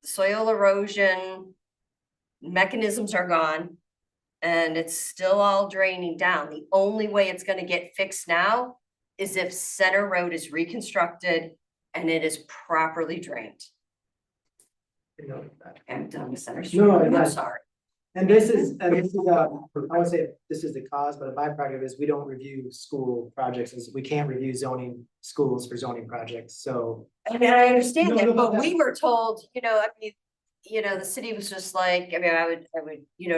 the soil erosion mechanisms are gone, and it's still all draining down. The only way it's gonna get fixed now is if Center Road is reconstructed and it is properly drained. You know, I'm done with Center Street. No, I'm that's- sorry. And this is, I would say this is the cause, but a byproduct of it is we don't review school projects, is we can't review zoning schools for zoning projects, so. I mean, I understand No, that, no, but no. we were told, I mean, the city was just like, I mean, I would,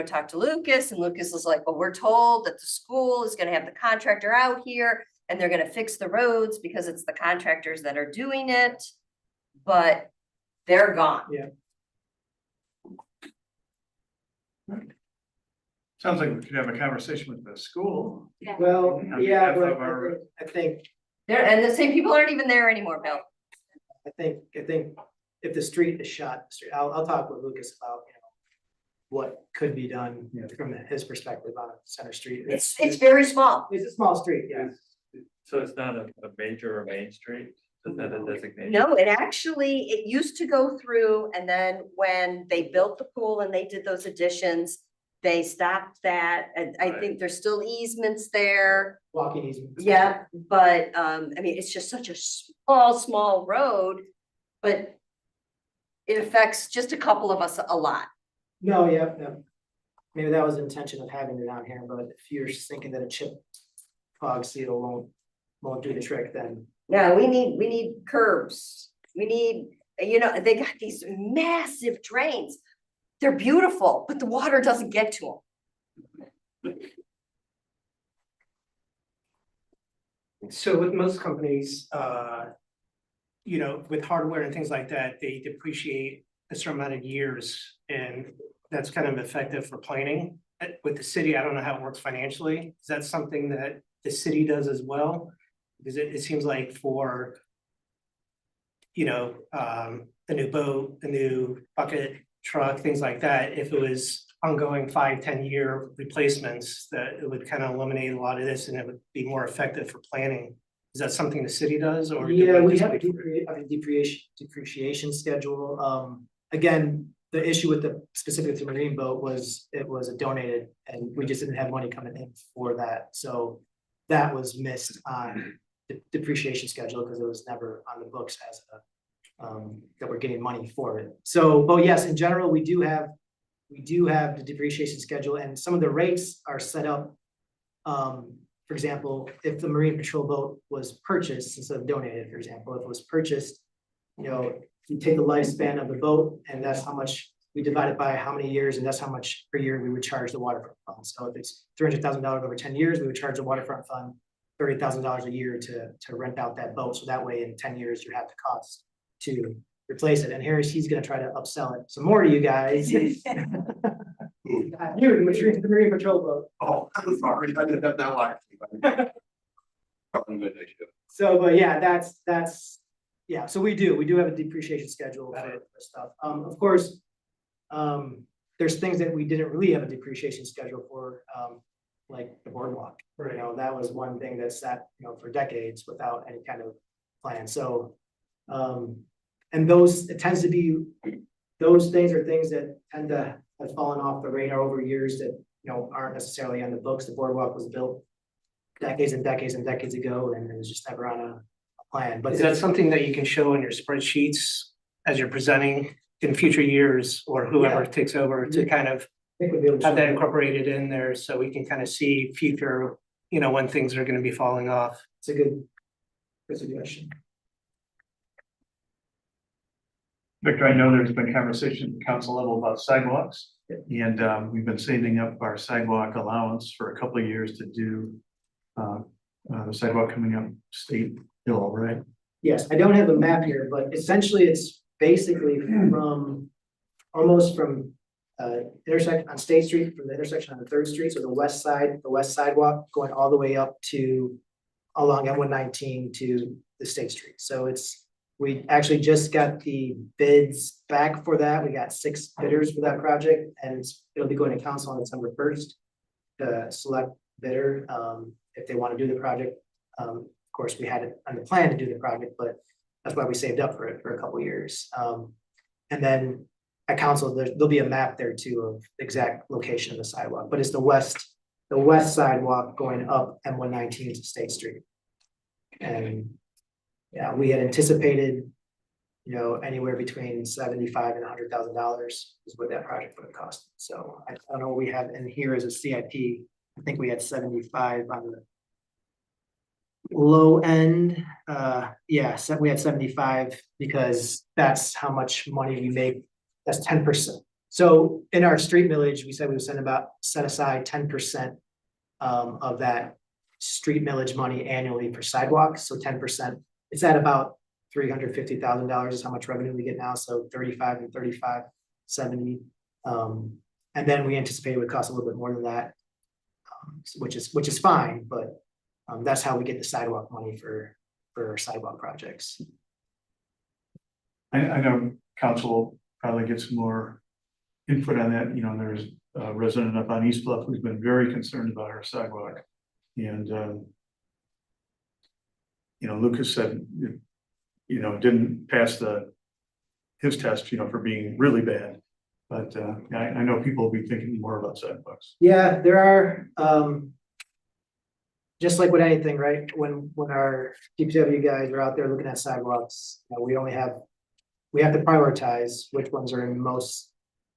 talk to Lucas, and Lucas was like, well, we're told that the school is gonna have the contractor out here and they're gonna fix the roads because it's the contractors that are doing it, but they're gone. Yeah. Sounds like we could have a conversation with the school. Well, On yeah, behalf but of our- I think, And the same people aren't even there anymore, Bill. I think if the street is shot, I'll talk with Lucas about, what could be done from his perspective on Center Street. It's very small. It's a small street, yeah. So it's not a major or main street, is that a designation? No, it used to go through, and then when they built the pool and they did those additions, they stopped that, and I think there's still easements there. Walking easement. Yeah, but, I mean, it's just such a small road, but it affects just a couple of us a lot. No, yeah, no. Maybe that was the intention of having it on here, but if you're thinking that a chip fog seal won't do the trick, then. Yeah, we need curbs. We need, they got these massive drains. They're beautiful, but the water doesn't get to them. So with most companies, with hardware and things like that, they depreciate a certain amount of years, and that's kind of effective for planning. With the city, I don't know how it works financially. Is that something that the city does as well? Because it seems like for, the new boat, the new bucket truck, things like that, if it was ongoing 5-10 year replacements, that it would kind of eliminate a lot of this and it would be more effective for planning. Is that something the city does, or? Yeah, we have a depreciation schedule. Again, the issue with specifically the marine boat was it was a donated, and we just didn't have money coming in for that. So that was missed on the depreciation schedule because it was never on the books as that we're getting money for it. So, but yes, in general, we do have the depreciation schedule, and some of the rates are set up. For example, if the Marine Patrol boat was purchased instead of donated, for example, if it was purchased, you take the lifespan of the boat, and that's how much we divide it by how many years, and that's how much per year we would charge the waterfront fund. So if it's $300,000 over 10 years, we would charge the waterfront fund $30,000 a year to rent out that boat. So that way, in 10 years, you have the cost to replace it. And he's going to try to upsell it some more to you guys. You, the Marine Patrol boat. Oh, I'm sorry, I did that now. So, but yeah, that's Yeah, so we do have a depreciation schedule for stuff. Of course, there's things that we didn't really have a depreciation schedule for, like the boardwalk. You know, that was one thing that sat, you know, for decades without any kind of plan, so. And those, it tends to be, those things are things that tend to have fallen off the radar over years that, you know, aren't necessarily on the books. The boardwalk was built decades and decades and decades ago, and it was just never on a plan, but. Is that something that you can show in your spreadsheets as you're presenting in future years, or whoever Yeah. takes over to kind of I think we'll be able to have that show incorporated in there so we can kind of see future, you know, when things are gonna be falling off? It's a good suggestion. Victor, I know there's been conversation at council level about sidewalks. And we've been saving up our sidewalk allowance for a couple of years to do the sidewalk coming up State Hill, right? Yes, I don't have a map here, but essentially it's basically from, almost from intersection on State Street, from the intersection on the Third Street, so the west side, the west sidewalk going all the way up to along M119 to the State Street. So it's, we actually just got the bids back for that. We got 6 bidders for that project, and it'll be going to council on December 1st to select bidder, if they want to do the project. Of course, we had it on the plan to do the project, but that's why we saved up for it for a couple of years. And then at council, there'll be a map there too of the exact location of the sidewalk, but it's the west sidewalk going up M119 to State Street. And yeah, we had anticipated, you know, anywhere between $75,000 and $100,000 is what that project would have cost. So I don't know what we have in here as a CIP. I think we had 75 on the low end. Yeah, so we had 75 because that's how much money we make. That's 10%. So in our street millage, we said we would set aside 10% of that street millage money annually for sidewalks. So 10%. It's at about $350,000 is how much revenue we get now. So 35 and 35, 70. And then we anticipate it would cost a little bit more than that, which is fine, but that's how we get the sidewalk money for sidewalk projects. I know council will probably get some more input on that. You know, there's a resident up on East Bluff who's been very concerned about our sidewalk. And, you know, Lucas said, you know, didn't pass his test, you know, for being really bad. But I know people will be thinking more about sidewalks. Yeah, there are, just like with anything, right? When our DPW guys are out there looking at sidewalks, you know, we have to prioritize which ones are in most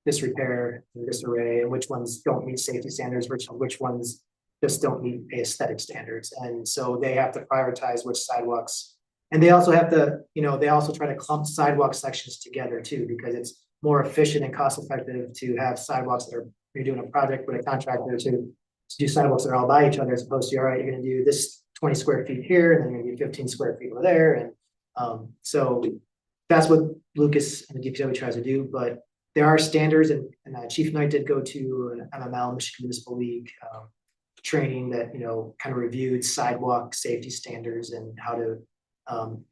disrepair and disarray, and which ones don't meet safety standards, which ones just don't meet aesthetic standards. And so they have to prioritize which sidewalks. And they also have to, you know, they also try to clump sidewalk sections together too, because it's more efficient and cost effective to have sidewalks that are, you're doing a project with a contractor to do sidewalks that are all by each other, as opposed to, all right, you're gonna do this 20 square feet here, and then you're gonna do 15 square feet over there. And so that's what Lucas and the DPW tries to do, but there are standards, and Chief Knight did go to an MML, Michigan Municipal League, training that, you know, kind of reviewed sidewalk safety standards and how to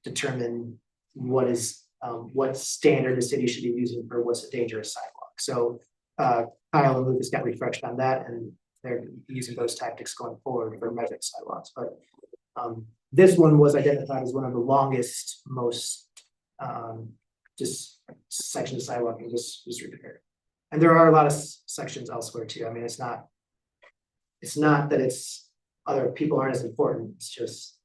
determine what standard the city should be using for what's a dangerous sidewalk. So Kyle and Lucas got refreshed on that, and they're using those tactics going forward for measuring sidewalks. But this one was identified as one of the longest, most just sections of sidewalk and just repaired. And there are a lot of sections elsewhere too. I mean, it's not that it's other people aren't as important. It's just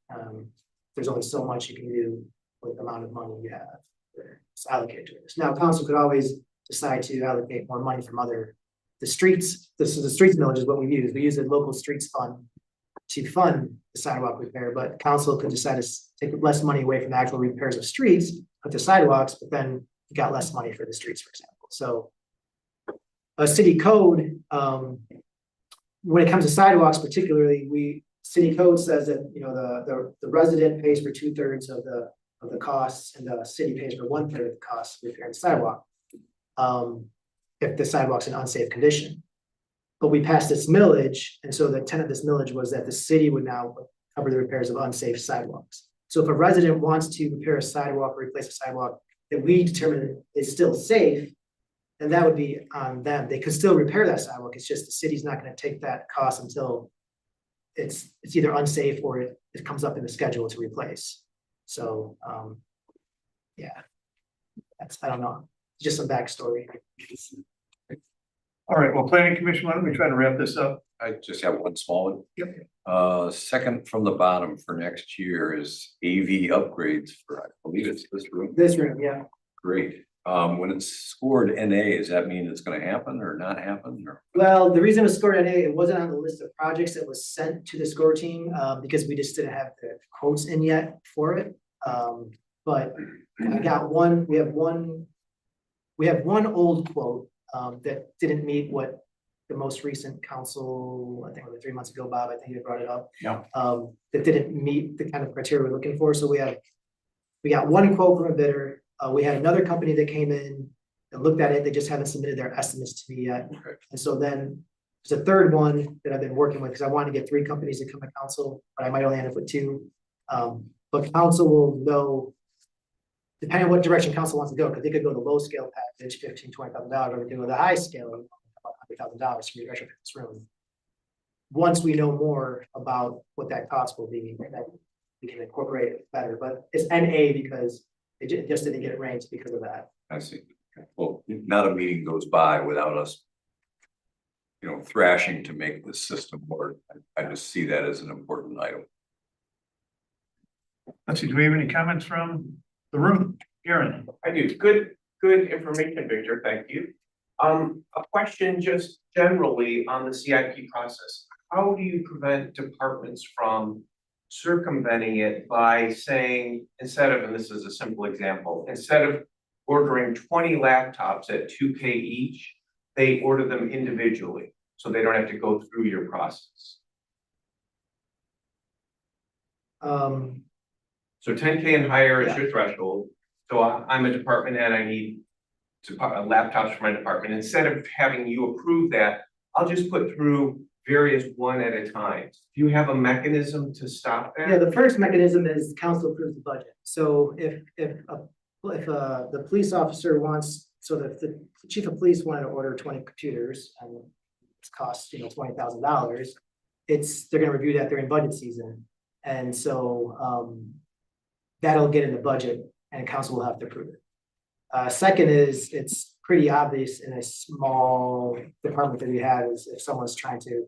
there's only so much you can do with the amount of money you have that's allocated to this. Now, council could always decide to allocate more money from the streets. This is the streets millage is what we use. We use a local streets fund to fund the sidewalk repair, but council could decide to take less money away from the actual repairs of streets, put the sidewalks, but then you got less money for the streets, for example. So a city code, when it comes to sidewalks, particularly, city code says that, you know, the resident pays for 2/3 of the costs, and the city pays for 1/3 of the costs of repairing the sidewalk. If the sidewalk's in unsafe condition. But we passed this millage, and so the intent of this millage was that the city would now cover the repairs of unsafe sidewalks. So if a resident wants to repair a sidewalk or replace a sidewalk that we determine is still safe, then that would be on them. They could still repair that sidewalk. It's just the city's not gonna take that cost until it's either unsafe or it comes up in the schedule to replace. So, yeah. I don't know, just some backstory. All right, well, planning commission, why don't we try to wrap this up? I just have one small one. Second from the bottom for next year is AV upgrades for, I believe it's this room. This room, yeah. Great. When it's scored NA, does that mean it's gonna happen or not happen or? Well, the reason it was scored NA, it wasn't on the list of projects that was sent to the score team, because we just didn't have the quotes in yet for it. But we have one old quote, that didn't meet what the most recent council, I think it was 3 months ago, Bob, I think you brought it up. Yeah. That didn't meet the kind of criteria we're looking for, so we got one quote from a bidder. We had another company that came in and looked at it, they just haven't submitted their estimates to me yet. Okay. And so then there's a third one that I've been working with, because I wanted to get 3 companies to come to council, but I might only end up with 2. But council will know, depending on what direction council wants to go, because they could go the low scale package, $15,000-$20,000, or they could go the high scale, $100,000 for your retrofit this room. Once we know more about what that cost will be, then we can incorporate it better, but it's NA because it just didn't get ranked because of that. I see. Okay. Well, not a meeting goes by without us, thrashing to make the system work. I just see that as an important item. Let's see, do we have any comments from the room? Aaron? I do. Good information, Victor. Thank you. A question just generally on the CIP process. How do you prevent departments from circumventing it by saying, instead of, and this is a simple example, instead of ordering 20 laptops at $2K each, they order them individually, so they don't have to go through your process? So 10K and higher is your threshold. So I'm a department head, I need laptops for my department. Instead of having you approve that, I'll just put through various one at a time. Do you have a mechanism to stop that? Yeah, the first mechanism is council approves the budget. So if the police officer wants, so the chief of police wanted to order 20 computers and it's cost, $20,000, they're gonna review that during budget season. And so, that'll get in the budget and council will have to approve it. Second is, it's pretty obvious in a small department that we have is if someone's trying to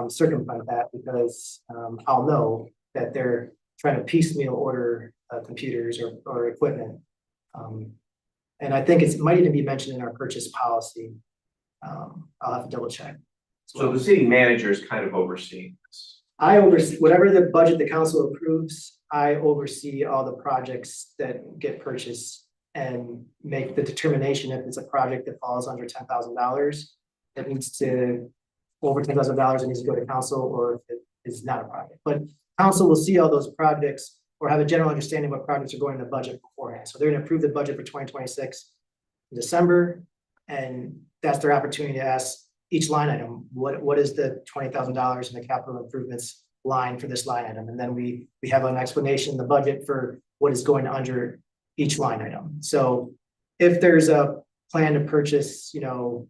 circumvent that, because I'll know that they're trying to piecemeal order computers or equipment. And I think it might even be mentioned in our purchase policy. I'll have to double check. So the city manager is kind of overseeing this. I oversee whatever the budget the council approves. I oversee all the projects that get purchased and make the determination if it's a project that falls under $10,000 that needs to over $10,000 it needs to go to council, or if it is not a project. But council will see all those projects or have a general understanding what projects are going in the budget beforehand. So they're going to approve the budget for 2026 in December, and that's their opportunity to ask each line item, what is the $20,000 in the capital improvements line for this line item? And then we have an explanation in the budget for what is going under each line item. So if there's a plan to purchase, 10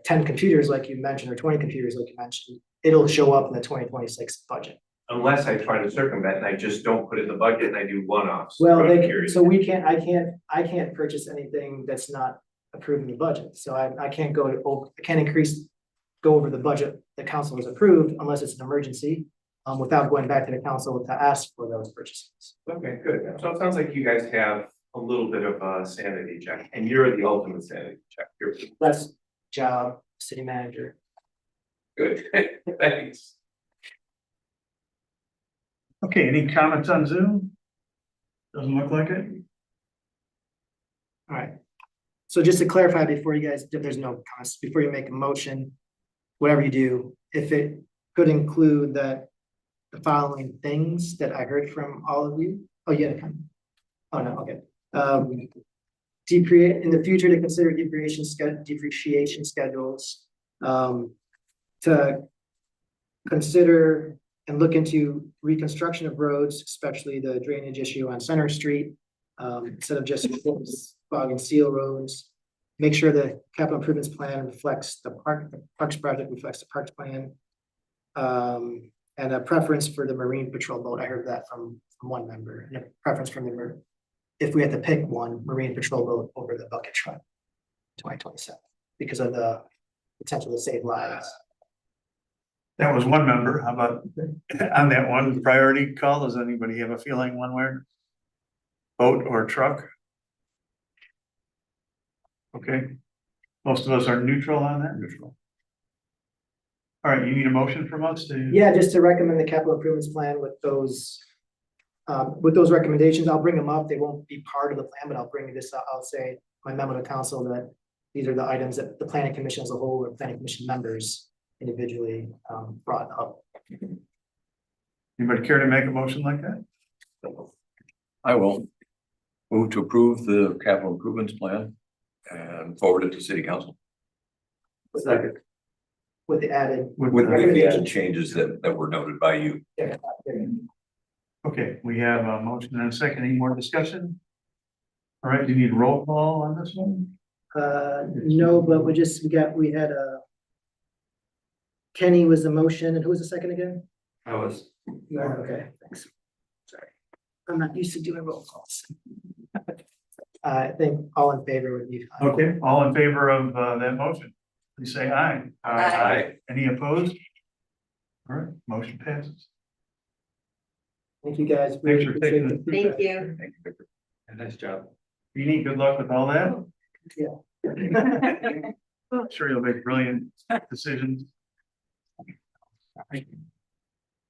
computers like you mentioned, or 20 computers like you mentioned, it'll show up in the 2026 budget. Unless I try to circumvent and I just don't put it in the budget and I do one-offs. Well, I can't purchase anything that's not approved in the budget. So I can't go over the budget the council has approved unless it's an emergency, without going back to the council to ask for those purchases. Okay, good. So it sounds like you guys have a little bit of a sanity check, and you're the ultimate sanity check. That's job, city manager. Good, thanks. Okay, any comments on Zoom? Doesn't look like it. All right. So just to clarify before you guys, if there's no comments, before you make a motion, whatever you do, if it could include the following things that I heard from all of you. Oh, yeah. Oh, no, okay. In the future to consider depreciation schedules, to consider and look into reconstruction of roads, especially the drainage issue on Center Street. Instead of just fog and seal roads. Make sure the capital improvements plan reflects the parks project reflects the parks plan. And a preference for the Marine Patrol boat. I heard that from one member, and a preference from the, if we had to pick one, Marine Patrol boat over the bucket truck. 2027, because of the potential to save lives. That was one member. How about on that one priority call? Does anybody have a feeling one way? Boat or truck? Okay, most of us are neutral on that. Neutral. All right, you need a motion from us to? Yeah, just to recommend the capital improvements plan with those recommendations. I'll bring them up. They won't be part of the plan, but I'll bring this up. I'll say my memo to council that these are the items that the planning commission as a whole or planning commission members individually brought up. Anybody care to make a motion like that? I will move to approve the capital improvements plan and forward it to city council. Second. With the added. With the added changes that were noted by you. Okay, we have a motion and a second. Any more discussion? All right, do you need roll call on this one? No, but we had Kenny was the motion, and who was the second again? I was. You are, okay, thanks. Sorry. I'm not used to doing roll calls. I think all in favor would be fine. Okay, all in favor of that motion, please say aye. Aye. Any opposed? All right, motion passes. Thank you, guys. Thanks for taking it. Thank you. Thank you, Victor. Nice job. Beanie, good luck with all that. Yeah. I'm sure you'll make brilliant decisions.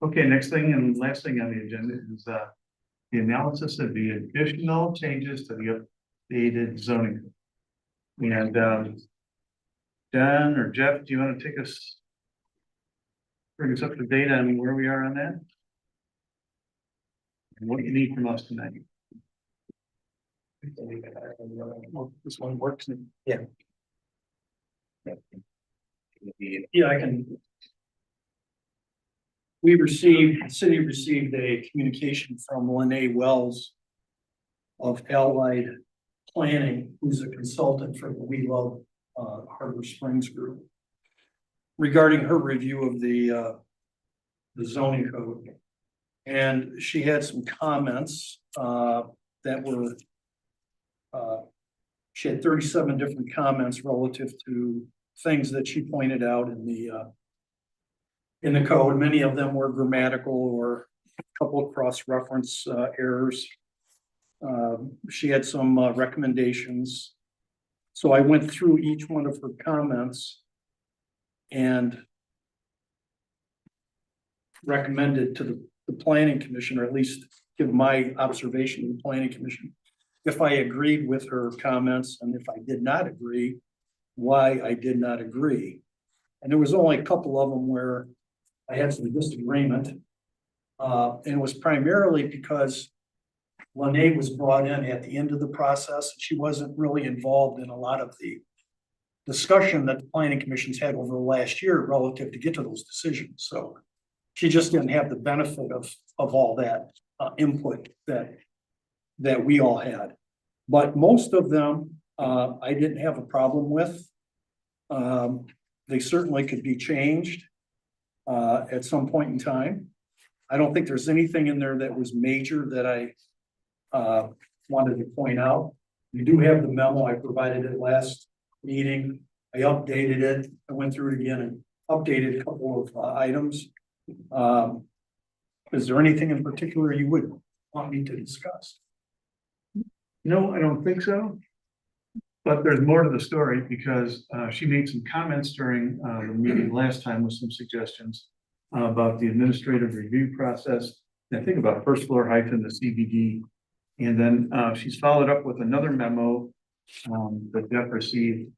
Okay, next thing and last thing on the agenda is the analysis of the additional changes to the updated zoning. And John or Jeff, do you want to bring us up to date on where we are on that? And what you need from us tonight? Well, this one works. Yeah, I can. The city received a communication from Lene Wells of Allied Planning, who's a consultant for the We Love Harbor Springs Group, regarding her review of the zoning code. And she had some comments that were she had 37 different comments relative to things that she pointed out in the code. Many of them were grammatical or a couple of cross-reference errors. She had some recommendations. So I went through each one of her comments and recommended to the planning commission, or at least give my observation to the planning commission, if I agreed with her comments, and if I did not agree, why I did not agree. And there was only a couple of them where I had some disagreement. And it was primarily because Lene was brought in at the end of the process. She wasn't really involved in a lot of the discussion that the planning commissions had over the last year relative to get to those decisions. So she just didn't have the benefit of all that input that we all had. But most of them, I didn't have a problem with. They certainly could be changed at some point in time. I don't think there's anything in there that was major that I wanted to point out. You do have the memo. I provided it last meeting. I updated it. I went through it again and updated a couple of items. Is there anything in particular you would want me to discuss? No, I don't think so. But there's more to the story because she made some comments during the meeting last time with some suggestions about the administrative review process. And I think about first floor height in the CBD. And then she's followed up with another memo that Jeff received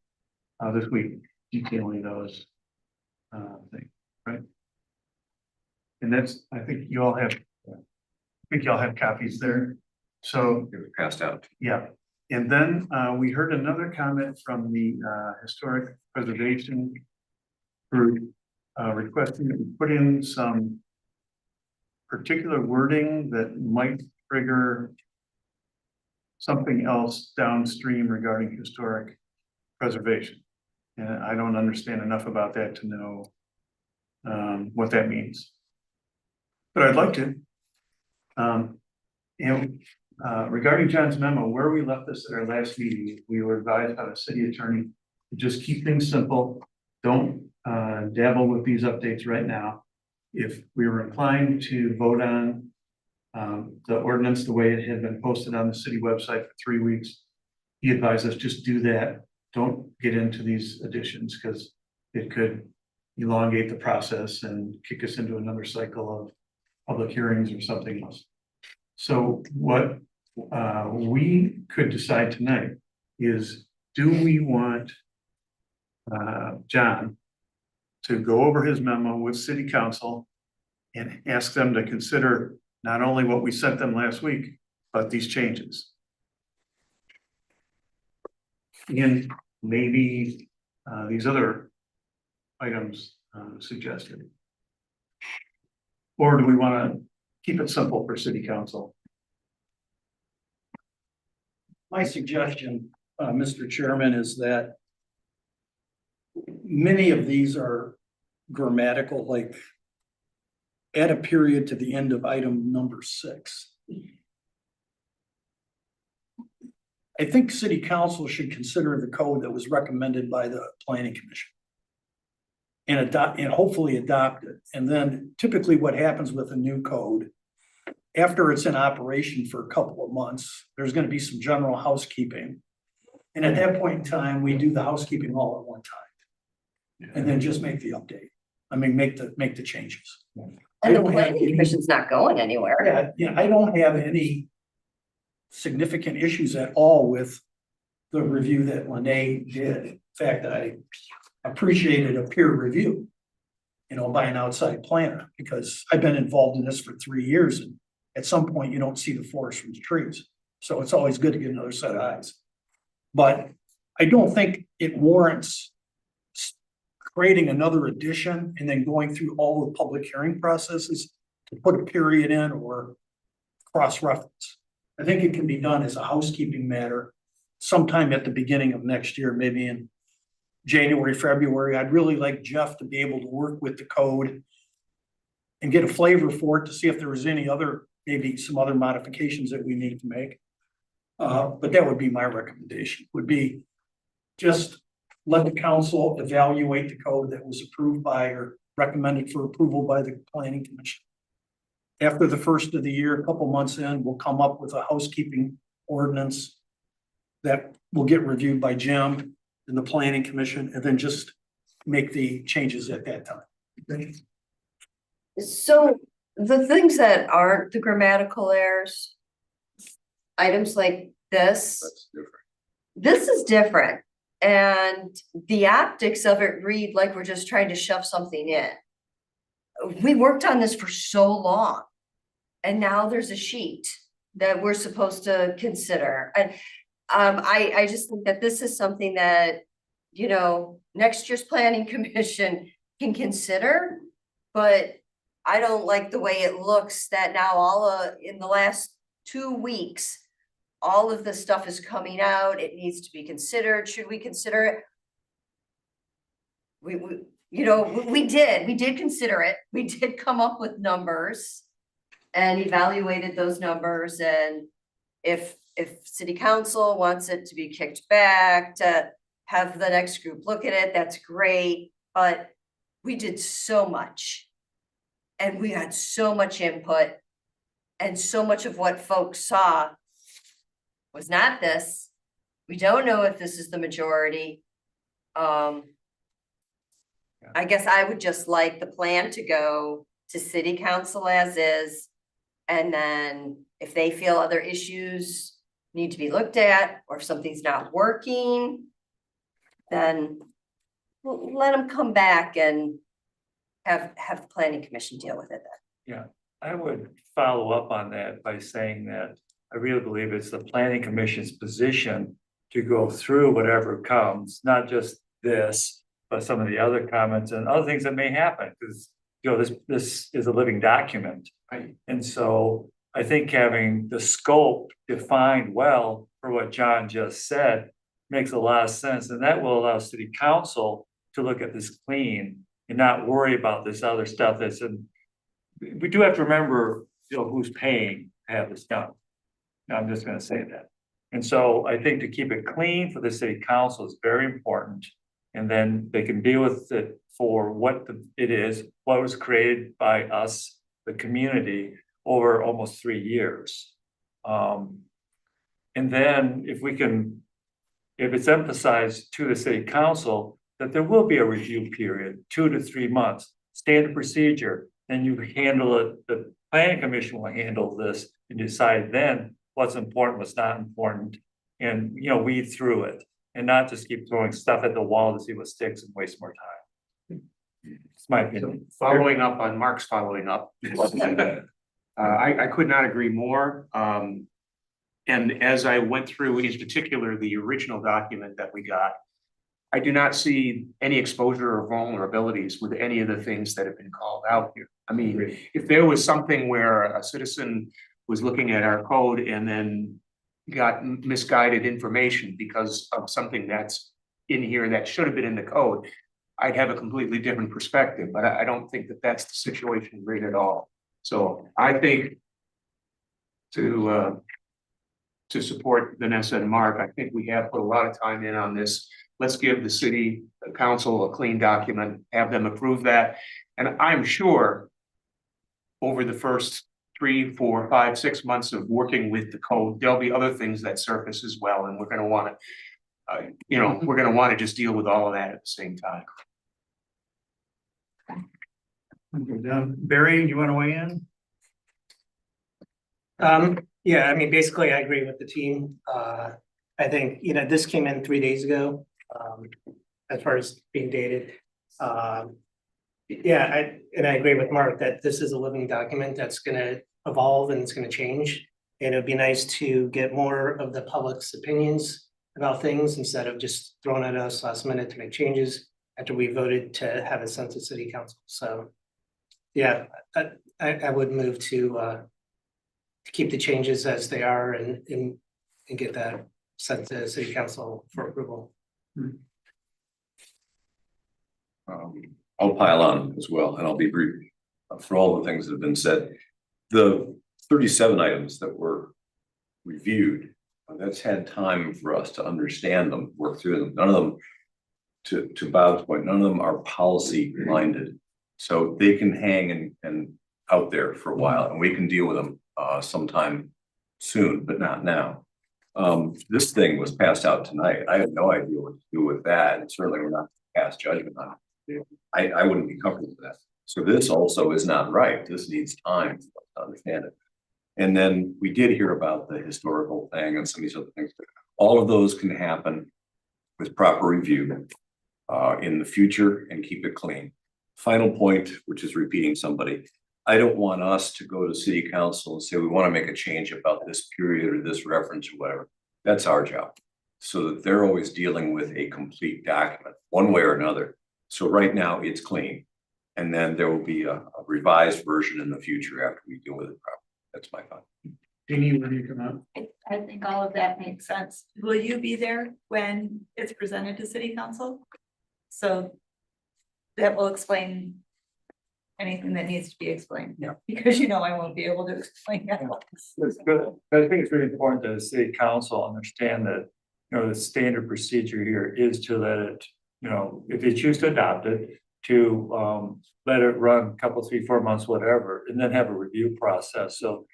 this week detailing those things, right? And that's, I think you all have copies there. So It was passed out. yeah, and then we heard another comment from the Historic Preservation Group requesting that we put in some particular wording that might trigger something else downstream regarding historic preservation. And I don't understand enough about that to know what that means. But I'd like to. Regarding John's memo, where we left this at our last meeting, we were advised by the city attorney to just keep things simple. Don't dabble with these updates right now. If we were inclined to vote on the ordinance the way it had been posted on the city website for 3 weeks, he advised us just do that. Don't get into these additions because it could elongate the process and kick us into another cycle of public hearings or something else. So what we could decide tonight is, do we want John to go over his memo with city council and ask them to consider not only what we sent them last week, but these changes? And maybe these other items suggested. Or do we want to keep it simple for city council? My suggestion, Mr. Chairman, is that many of these are grammatical, like add a period to the end of item number 6. I think city council should consider the code that was recommended by the planning commission and hopefully adopt it. And then typically what happens with a new code, after it's in operation for a couple of months, there's going to be some general housekeeping. And at that point in time, we do the housekeeping all at one time. And then just make the update. I mean, make the changes. And the planning commission's not going anywhere. Yeah, I don't have any significant issues at all with the review that Lene did. In fact, I appreciated a peer review, by an outside planner, because I've been involved in this for 3 years, and at some point you don't see the forest from the trees. So it's always good to get another set of eyes. But I don't think it warrants creating another edition and then going through all the public hearing processes to put a period in or cross-reference. I think it can be done as a housekeeping matter sometime at the beginning of next year, maybe in January, February. I'd really like Jeff to be able to work with the code and get a flavor for it to see if there was any other, maybe some other modifications that we need to make. But that would be my recommendation, would be just let the council evaluate the code that was approved by or recommended for approval by the planning commission. After the first of the year, a couple months in, we'll come up with a housekeeping ordinance that will get reviewed by Jim and the planning commission, and then just make the changes at that time. So the things that aren't the grammatical errors, items like this, That's different. this is different. And the optics of it read like we're just trying to shove something in. We worked on this for so long. And now there's a sheet that we're supposed to consider. And I just think that this is something that, next year's planning commission can consider. But I don't like the way it looks that now in the last 2 weeks, all of this stuff is coming out. It needs to be considered. Should we consider it? We did consider it. We did come up with numbers and evaluated those numbers. And if city council wants it to be kicked back to have the next group look at it, that's great. But we did so much and we had so much input, and so much of what folks saw was not this. We don't know if this is the majority. I guess I would just like the plan to go to city council as is. And then if they feel other issues need to be looked at, or if something's not working, then let them come back and have the planning commission deal with it then. I would follow up on that by saying that I really believe it's the planning commission's position to go through whatever comes, not just this, but some of the other comments and other things that may happen, because this is a living document. Right. And so I think having the scope defined well for what John just said makes a lot of sense, and that will allow city council to look at this clean and not worry about this other stuff that's in. We do have to remember, who's paying to have this done. I'm just gonna say that. And so I think to keep it clean for the city council is very important. And then they can deal with it for what it is, what was created by us, the community, over almost 3 years. And then if it's emphasized to the city council that there will be a review period, 2 to 3 months, standard procedure, then you handle it, the planning commission will handle this and decide then what's important, what's not important, and, weed through it. And not just keep throwing stuff at the wall to see what sticks and waste more time. It's my opinion. Following up on Mark's following up. I could not agree more. And as I went through, in particular, the original document that we got, I do not see any exposure or vulnerabilities with any of the things that have been called out here. I mean, if there was something where a citizen was looking at our code and then got misguided information because of something that's in here that should have been in the code, I'd have a completely different perspective, but I don't think that that's the situation right at all. So I think to support Vanessa and Mark, I think we have put a lot of time in on this. Let's give the city council a clean document, have them approve that. And I'm sure over the first 3, 4, 5, 6 months of working with the code, there'll be other things that surface as well. And we're going to want to, we're going to want to just deal with all of that at the same time. Barry, you want to weigh in? Yeah, I mean, basically, I agree with the team. I think, this came in 3 days ago, as far as being dated. Yeah, I agree with Mark that this is a living document that's gonna evolve and it's gonna change. And it'd be nice to get more of the public's opinions about things instead of just throwing at us last minute to make changes after we voted to have it sent to city council. So, yeah, I would move to keep the changes as they are and get that sent to city council for approval. I'll pile on as well, and I'll be brief for all the things that have been said. The 37 items that were reviewed, that's had time for us to understand them, work through them. None of them, to Bob's point, none of them are policy minded. So they can hang and out there for a while, and we can deal with them sometime soon, but not now. This thing was passed out tonight. I have no idea what to do with that, and certainly we're not pass judgment on it. I wouldn't be comfortable with that. So this also is not right. This needs time to understand it. And then we did hear about the historical thing and some of these other things. All of those can happen with proper review in the future and keep it clean. Final point, which is repeating somebody. I don't want us to go to city council and say, we want to make a change about this period or this reference or whatever. That's our job. So that they're always dealing with a complete document, one way or another. So right now it's clean. And then there will be a revised version in the future after we deal with it properly. That's my thought. Jeannie, when you come out? I think all of that makes sense. Will you be there when it's presented to city council? So that will explain anything that needs to be explained. Yeah. Because I won't be able to explain that. It's good. I think it's really important that the city council understand that, the standard procedure here is to let it, if you choose to adopt it, to let it run a couple, 3, 4 months, whatever, and then have a review process. So,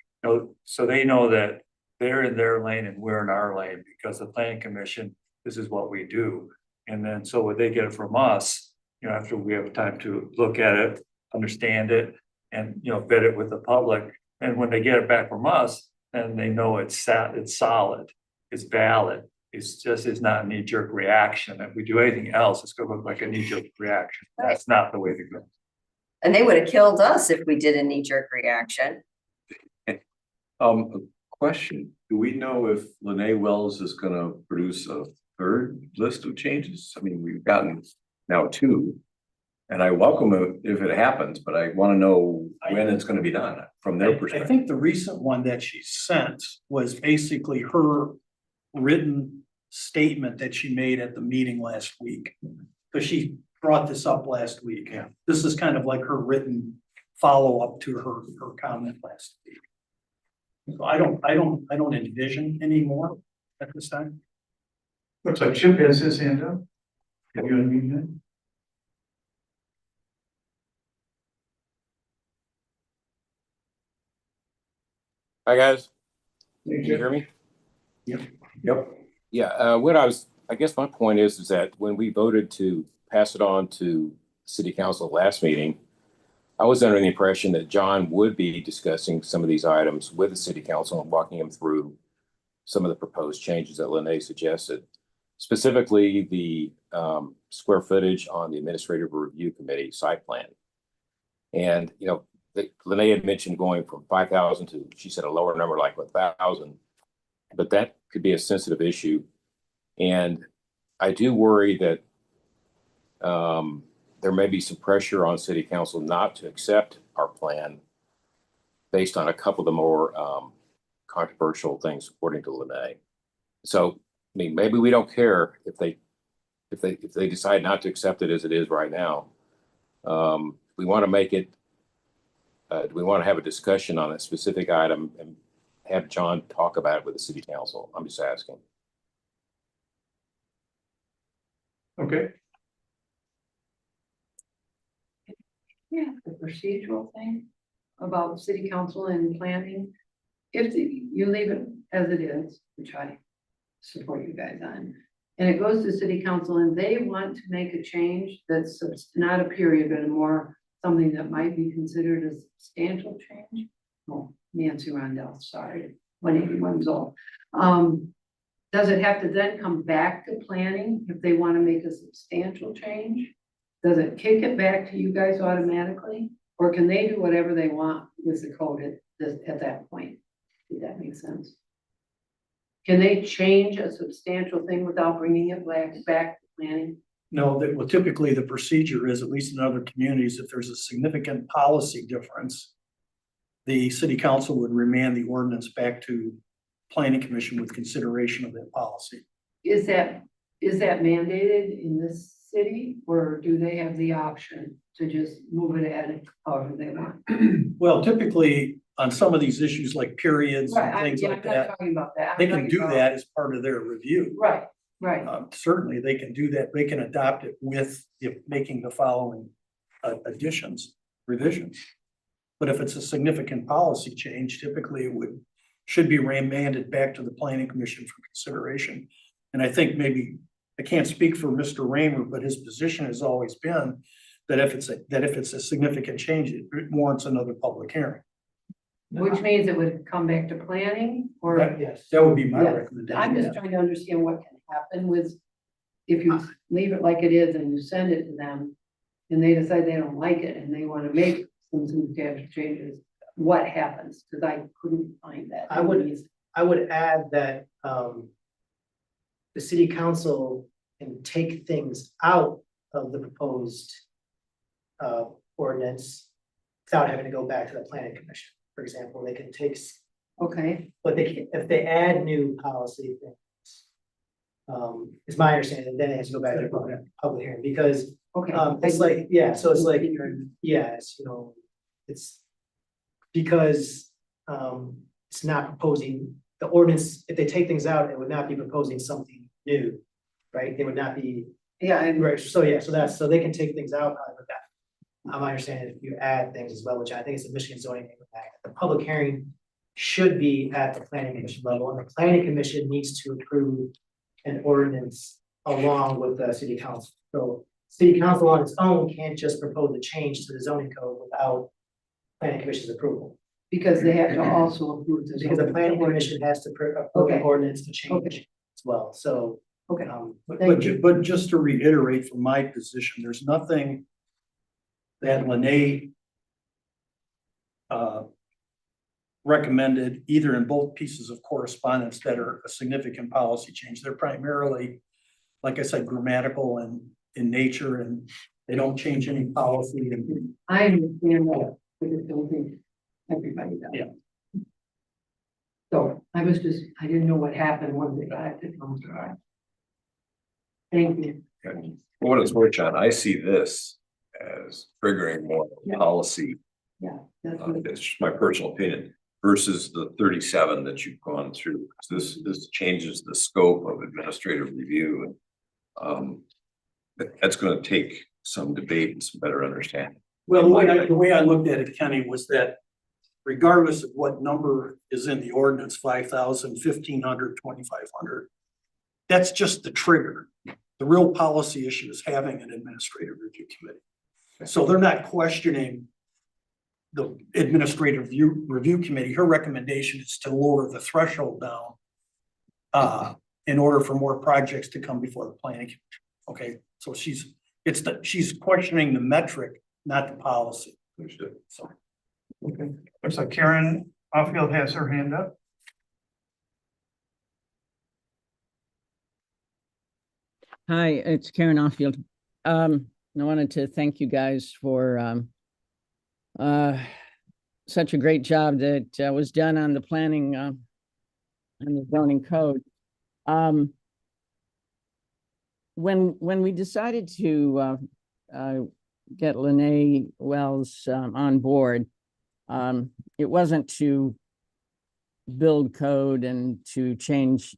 so they know that they're in their lane and we're in our lane, because the planning commission, this is what we do. And then so what they get from us, after we have time to look at it, understand it, and vet it with the public. And when they get it back from us, then they know it's solid, it's valid. It's not a knee-jerk reaction. If we do anything else, it's gonna look like a knee-jerk reaction. That's not the way to go. And they would have killed us if we did a knee-jerk reaction. A question, do we know if Lene Wells is gonna produce a third list of changes? I mean, we've gotten now 2. And I welcome it if it happens, but I wanna know when it's gonna be done from their I perspective. think the recent one that she sent was basically her written statement that she made at the meeting last week. So she brought this up last week. Yeah. This is kind of like her written follow-up to her comment last week. So I don't envision any more at this time. Looks like Chip has his hand up. Have you unmuted him? Hi, guys. Hey, Can you hear me? Yep. Yeah, I guess my point is that when we voted to pass it on to city council last meeting, I was under the impression that John would be discussing some of these items with the city council and walking them through some of the proposed changes that Lene suggested, specifically the square footage on the administrative review committee site plan. And, you know, Lene had mentioned going from 5,000 to, she said, a lower number like 1,000, but that could be a sensitive issue. And I do worry that there may be some pressure on city council not to accept our plan based on a couple of the more controversial things, according to Lene. So, I mean, maybe we don't care if they decide not to accept it as it is right now. We want to make it. Do we want to have a discussion on a specific item and have John talk about it with the city council? I'm just asking. Okay, Yeah, the procedural thing about city council and planning. If you leave it as it is, which I support you guys on, and it goes to city council and they want to make a change that's not a period, but a more something that might be considered a substantial change. Oh, Nancy Rondell, sorry, 181 years old. Does it have to then come back to planning if they want to make a substantial change? Does it kick it back to you guys automatically? Or can they do whatever they want with the code at that point? Did that make sense? Can they change a substantial thing without bringing it back to planning? No, that, well, typically the procedure is, at least in other communities, if there's a significant policy difference, the city council would remand the ordinance back to planning commission with consideration of that policy. Is that mandated in this city, or do they have the option to just move it at it however they want? Well, typically on some of these issues like periods and Right, things I'm like not that, talking about that. I'm they can talking do about- that as part of their review. Right, right. Certainly, they can do that. They can adopt it with making the following revisions. But if it's a significant policy change, typically it should be remanded back to the planning commission for consideration. And I think maybe, I can't speak for Mr. Raymer, but his position has always been that if it's a significant change, it warrants another public hearing. Which means it would come back to planning or? Yes. That would be my Yes. recommendation. I'm just trying to understand what can happen with, if you leave it like it is and you send it to them and they decide they don't like it and they want to make some substantial changes, what happens? Because I couldn't find that. I would add that, the city council can take things out of the proposed, ordinance without having to go back to the planning commission. For example, they can take, Okay, but they can, if they add new policy things, is my understanding, then it has to go back to the public hearing, because, okay. it's like, yeah, so it's like, yeah, it's, you know, it's because, it's not proposing, the ordinance, if they take things out, it would not be proposing something new, right? They would not be, Yeah, and right, so yeah, so they can take things out, but that, my understanding, if you add things as well, which I think is the Michigan zoning act, the public hearing should be at the planning commission level, and the planning commission needs to approve an ordinance along with the city council. So city council on its own can't just propose a change to the zoning code without planning commission's approval. because they have to also approve this. Because the planning commission has to approve an ordinance to change Okay. as well, so. Okay. But just to reiterate from my position, there's nothing that Lene recommended either in both pieces of correspondence that are a significant policy change. They're primarily, like I said, grammatical and in nature, and They don't change any policy and I understand that, but I don't think everybody does. Yeah. So I didn't know what happened when they got to come to us. Thank you. Okay. For what it's worth, John, I see this as triggering more Yeah. policy. Yeah, that's what. It's just my personal opinion versus the 37 that you've gone through. This changes the scope of administrative review. That's gonna take some debate and some better understanding. well, the way I looked at it, Kenny, was that regardless of what number is in the ordinance, 5,000, 1,500, 2,500, that's just the trigger. The real policy issue is having an administrative review committee. So they're not questioning the administrative review committee. Her recommendation is to lower the threshold down in order for more projects to come before the planning commission. Okay, so she's questioning the metric, not the policy. Understood. So. Okay, looks like Karen Offield has her hand up. Hi, it's Karen Offield. I wanted to thank you guys for such a great job that was done on the planning and the zoning code. When we decided to get Lene Wells on board, it wasn't to build code and to change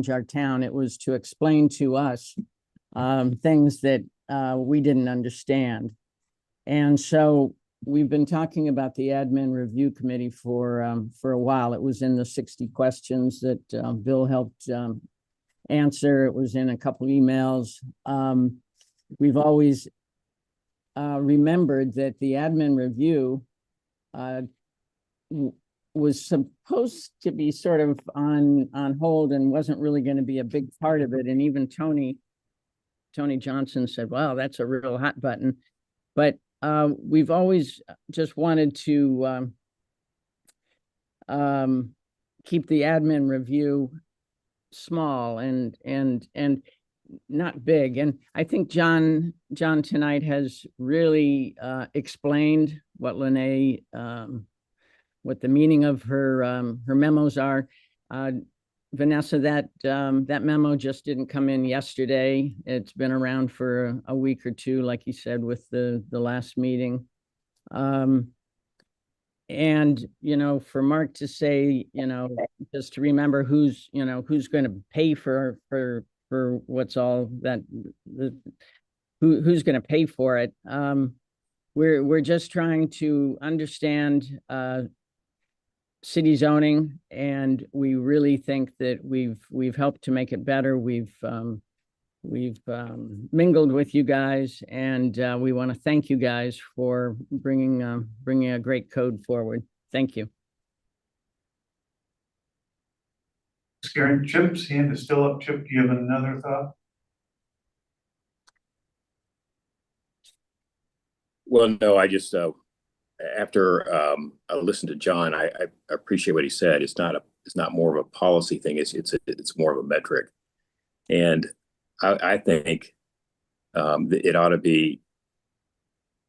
our town. It was to explain to us things that we didn't understand. And so we've been talking about the admin review committee for a while. It was in the 60 questions that Bill helped answer. It was in a couple emails. We've always remembered that the admin review was supposed to be sort of on hold and wasn't really going to be a big part of it. And even Tony Johnson said, wow, that's a real hot button. But we've always just wanted to keep the admin review small and not big. And I think John tonight has really explained what Lene, what the meaning of her memos are. Vanessa, that memo just didn't come in yesterday. It's been around for a week or two, like you said, with the last meeting. And, for Mark to say, just to remember who's going to pay for what's all that, who's going to pay for it. We're just trying to understand city zoning, and we really think that we've helped to make it better. We've mingled with you guys, and we want to thank you guys for bringing a great code forward. Thank you. Karen, Chip's hand is still up. Chip, do you have another thought? Well, no, I just, after I listened to John, I appreciate what he said. It's not more of a policy thing. It's more of a metric. And I think it ought to be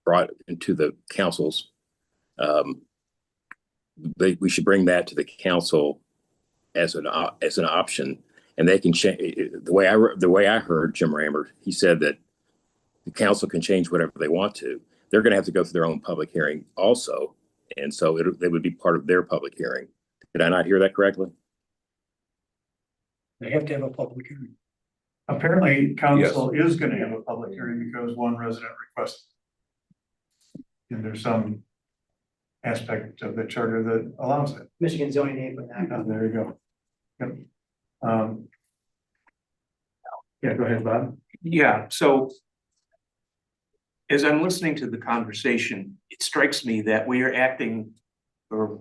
brought into the council's, we should bring that to the council as an option, and they can change. The way I heard Jim Rammer, he said that the council can change whatever they want to. They're going to have to go through their own public hearing also, and so they would be part of their public hearing. Did I not hear that correctly? They have to have a public hearing. Apparently, council is going to have a public hearing because one resident requested. And there's some aspect of the charter that allows it. Michigan zoning aid with that. Oh, there you go. Yep. Yeah, go ahead, Bob. Yeah, so as I'm listening to the conversation, it strikes me that we are acting, or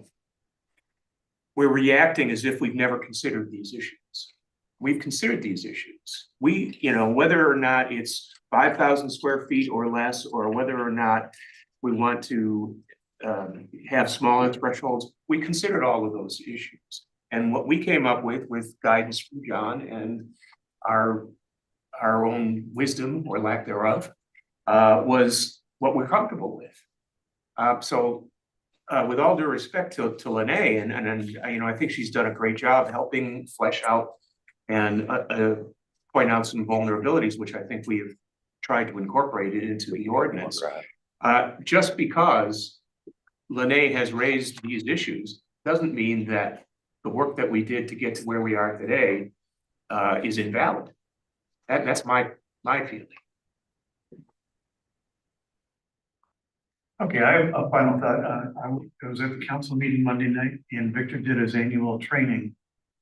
we're reacting as if we've never considered these issues. We've considered these issues. Whether or not it's 5,000 square feet or less, or whether or not we want to have smaller thresholds, we considered all of those issues. And what we came up with guidance from John and our own wisdom or lack thereof, was what we're comfortable with. With all due respect to Lene, and you know, I think she's done a great job helping flesh out and point out some vulnerabilities, which I think we have tried to incorporate it into the ordinance. Just because Lene has raised these issues doesn't mean that the work that we did to get to where we are today is invalid. That's my feeling. Okay, I have a final thought. I was at the council meeting Monday night and Victor did his annual training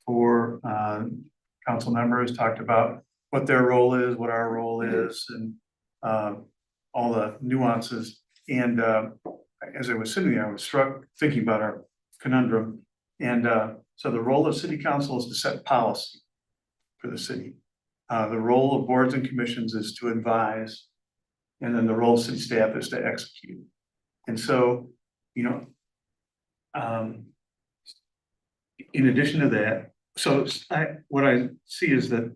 for council members, talked about what their role is, what our role is, and all the nuances. And as I was sitting there, I was struck thinking about our conundrum. And so the role of city council is to set policy for the city. The role of boards and commissions is to advise. And then the role of city staff is to execute. And so, you know, in addition to that, so what I see is that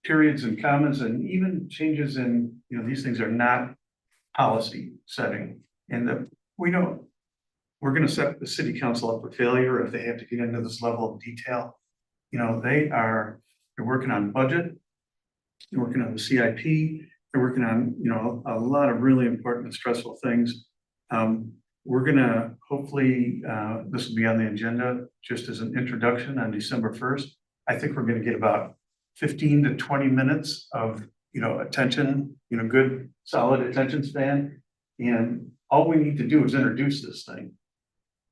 periods and commas and even changes in, you know, these things are not policy setting. And that we know we're going to set the city council up for failure if they have to get into this level of detail. You know, they're working on budget, they're working on the CIP, they're working on, you know, a lot of really important and stressful things. We're gonna hopefully, this will be on the agenda just as an introduction on December 1st. I think we're gonna get about 15 to 20 minutes of, you know, attention, you know, good, solid attention span. And all we need to do is introduce this thing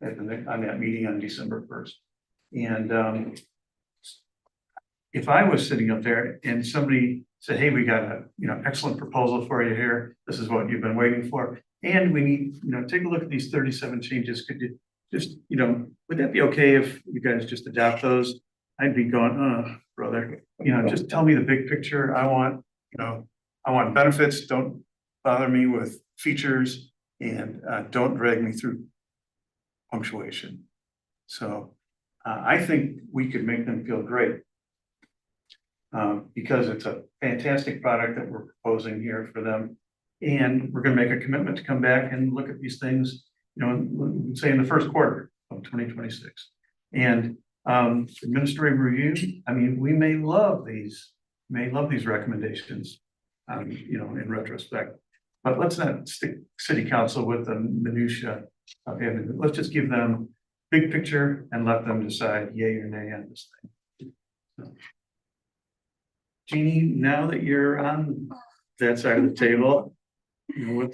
on that meeting on December 1st. And if I was sitting up there and somebody said, hey, we got a, you know, excellent proposal for you here. This is what you've been waiting for. And we need, you know, take a look at these 37 changes. Could you just, you know, would that be okay if you guys just adopt those? I'd be going, brother, you know, just tell me the big picture. I want, you know, I want benefits. Don't bother me with features and don't drag me through punctuation. So I think we could make them feel great. Because it's a fantastic product that we're proposing here for them. And we're gonna make a commitment to come back and look at these things, you know, say in the first quarter of 2026. And administrative review, I mean, we may love these recommendations, you know, in retrospect. But let's not stick city council with the minutia of having, let's just give them big picture and let them decide yay or nay on this thing. So. Jeannie, now that you're on that side of the table, you know,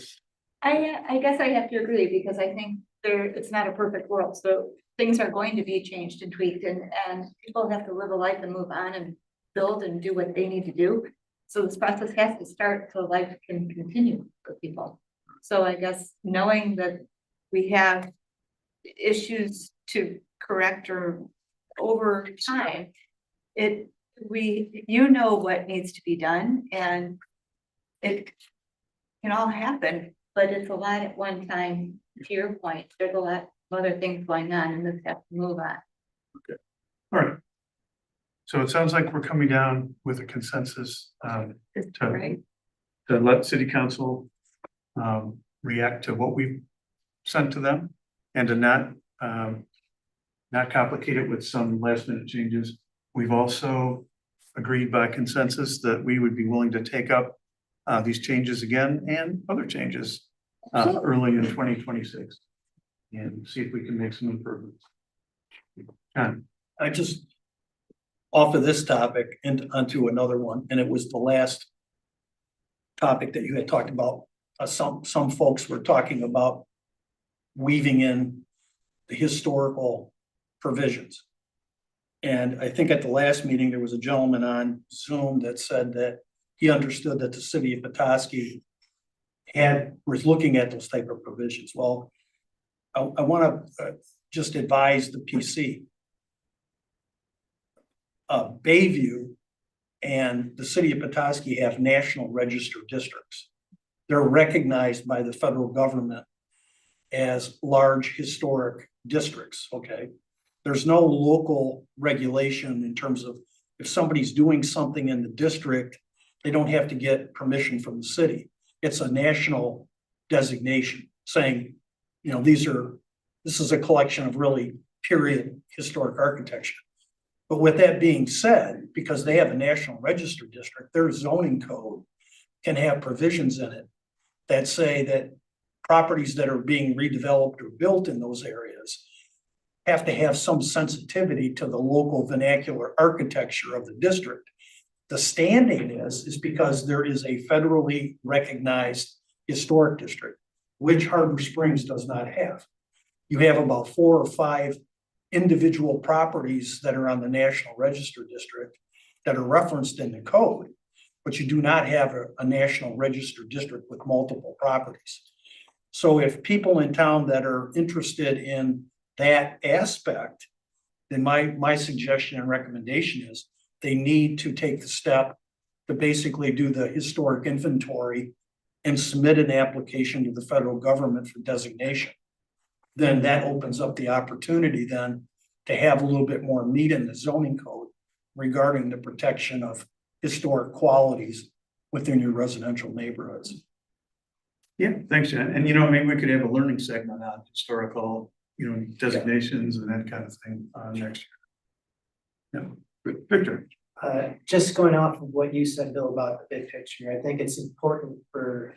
I guess I have to agree because I think it's not a perfect world. So things are going to be changed and tweaked and people have to live a life and move on and build and do what they need to do. So this process has to start so life can continue for people. So I guess knowing that we have issues to correct or over time, you know what needs to be done and it can all happen, but it's a lot at one time. To your point, there's a lot of other things going on and this has to move on. Okay. All right. So it sounds like we're coming down with a consensus to let city council react to what we've sent to them and to not complicate it with some last minute changes. We've also agreed by consensus that we would be willing to take up these changes again and other changes early in 2026 and see if we can make some improvements. John. I just, off of this topic and onto another one, and it was the last topic that you had talked about. Some folks were talking about weaving in the historical provisions. And I think at the last meeting, there was a gentleman on Zoom that said that he understood that the city of Petoskey was looking at those type of provisions. Well, I want to just advise the PC. Bayview and the city of Petoskey have national register districts. They're recognized by the federal government as large historic districts, okay? There's no local regulation in terms of if somebody's doing something in the district, they don't have to get permission from the city. It's a national designation saying, you know, this is a collection of really period historic architecture. But with that being said, because they have a national register district, their zoning code can have provisions in it that say that properties that are being redeveloped or built in those areas have to have some sensitivity to the local vernacular architecture of the district. The standing is because there is a federally recognized historic district, which Harbor Springs does not have. You have about 4 or 5 individual properties that are on the National Register District that are referenced in the code, but you do not have a National Register District with multiple properties. So if people in town that are interested in that aspect, then my suggestion and recommendation is they need to take the step to basically do the historic inventory and submit an application to the federal government for designation. Then that opens up the opportunity then to have a little bit more meat in the zoning code regarding the protection of historic qualities within your residential neighborhoods. Yeah, thanks, Jen. And you know, maybe we could have a learning segment on historical, you know, designations and that kind of thing next year. Yeah, good. Victor. Just going off of what you said, Bill, about the big picture, I think it's important for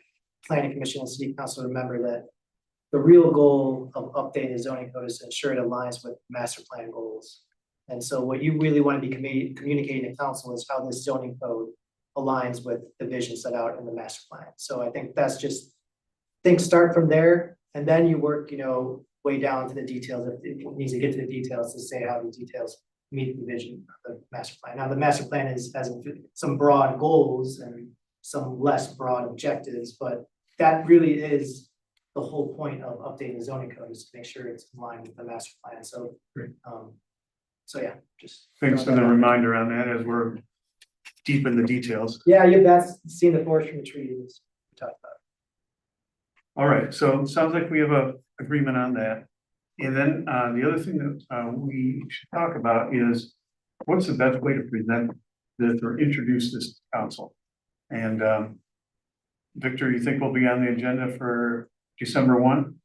planning commission and city council to remember that the real goal of updating the zoning code is to ensure it aligns with master plan goals. And so what you really want to be communicating to council is how this zoning code aligns with the vision set out in the master plan. So I think that's just, things start from there and then you work, you know, way down to the details. If it needs to get to the details to say how the details meet the vision of the master plan. Now, the master plan has some broad goals and some less broad objectives, but that really is the whole point of updating the zoning code is to make sure it's in line with the master plan. So, so yeah, just. Thanks for the reminder on that as we're deep in the details. Yeah, that's seeing the forest from the trees we talked about. All right, so it sounds like we have a agreement on that. And then the other thing that we should talk about is what's the best way to present this or introduce this to council? And Victor, you think we'll be on the agenda for December 1?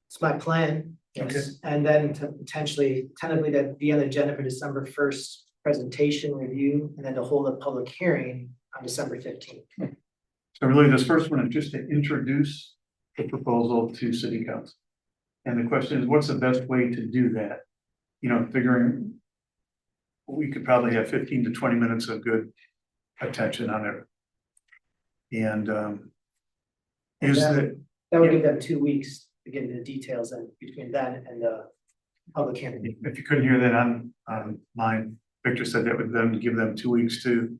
It's my plan, yes. And then to potentially tentatively that be on the agenda for December 1st presentation review, and then to hold a public hearing on December 15th. So really this first one is just to introduce the proposal to city council. And the question is, what's the best way to do that? You know, figuring we could probably have 15 to 20 minutes of good attention on it. And that would give them 2 weeks to get into the details and between then and the public hearing. If you couldn't hear that on mine, Victor said that would then give them 2 weeks to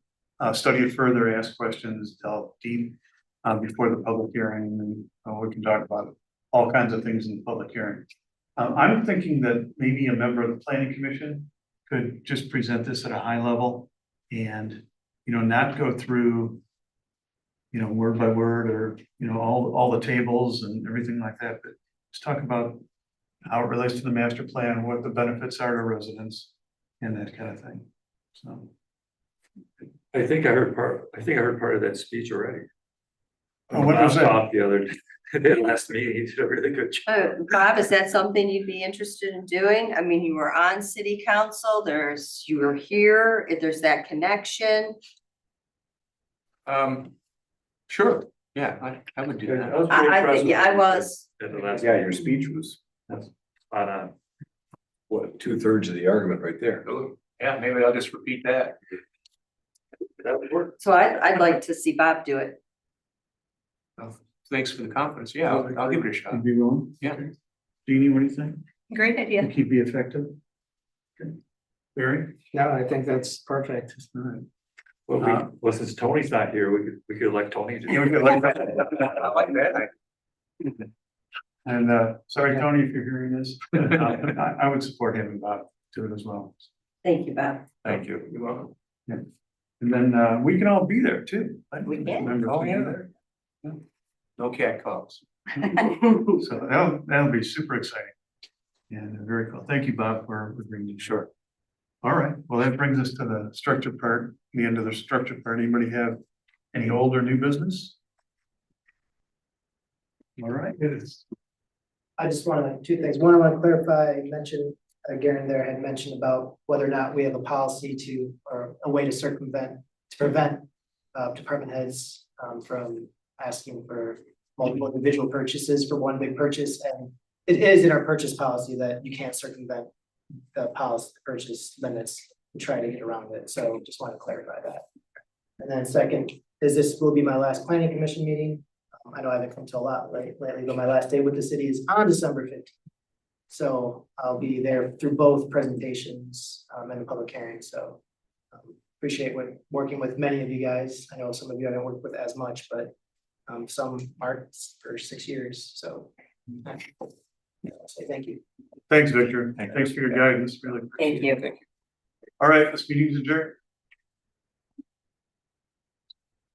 study it further, ask questions, delve deep before the public hearing, and we can talk about all kinds of things in the public hearing. I'm thinking that maybe a member of the planning commission could just present this at a high level and, you know, not go through, you know, word by word or, you know, all the tables and everything like that, but just talk about how it relates to the master plan, what the benefits are to residents and that kind of thing. So. I think I heard part of that speech already. Oh, what was that? Bob the other day, that last meeting, he did a really good job. Bob, is that something you'd be interested in doing? I mean, you were on city council, you were here, if there's that connection. Sure, yeah, I would do that. I think, yeah, I was. Yeah, your speech was Spot on. what, 2/3 of the argument right there. Yeah, maybe I'll just repeat that. That would work. So I'd like to see Bob do it. Thanks for the confidence. Yeah, I'll give it a shot. You'd be willing? Yeah. Jeannie, what do you think? Great idea. Think he'd be effective? Okay. Barry? No, I think that's perfect. All right. Well, since Tony's not here, we could elect Tony to. Yeah, we could like that. I like that. And sorry, Tony, if you're hearing this, I would support having Bob do it as well. Thank you, Bob. Thank you. You're welcome. Yeah. And then we can all be there too. We can. Members Oh, can yeah. be there. No cat calls. So that'll be super exciting. And very cool. Thank you, Bob, for agreeing. Sure. All right. Well, that brings us to the structure part, the end of the structure part. Anybody have any old or new business? All right. I just wanna, two things. One, I wanna clarify, you mentioned, Garen there had mentioned about whether or not we have a policy to, or a way to circumvent, to prevent department heads from asking for multiple individual purchases for one big purchase. And it is in our purchase policy that you can't circumvent the policy, purchase limits and try to get around it. So just want to clarify that. And then second, this will be my last planning commission meeting. I know I haven't come to a lot lately, but my last day with the city is on December 15th. So I'll be there through both presentations and the public hearing. So appreciate working with many of you guys. I know some of you I haven't worked with as much, but some are for 6 years. So say thank you. Thanks, Victor. Thanks for your guidance. Really. Thank you. All right, this meeting is adjourned.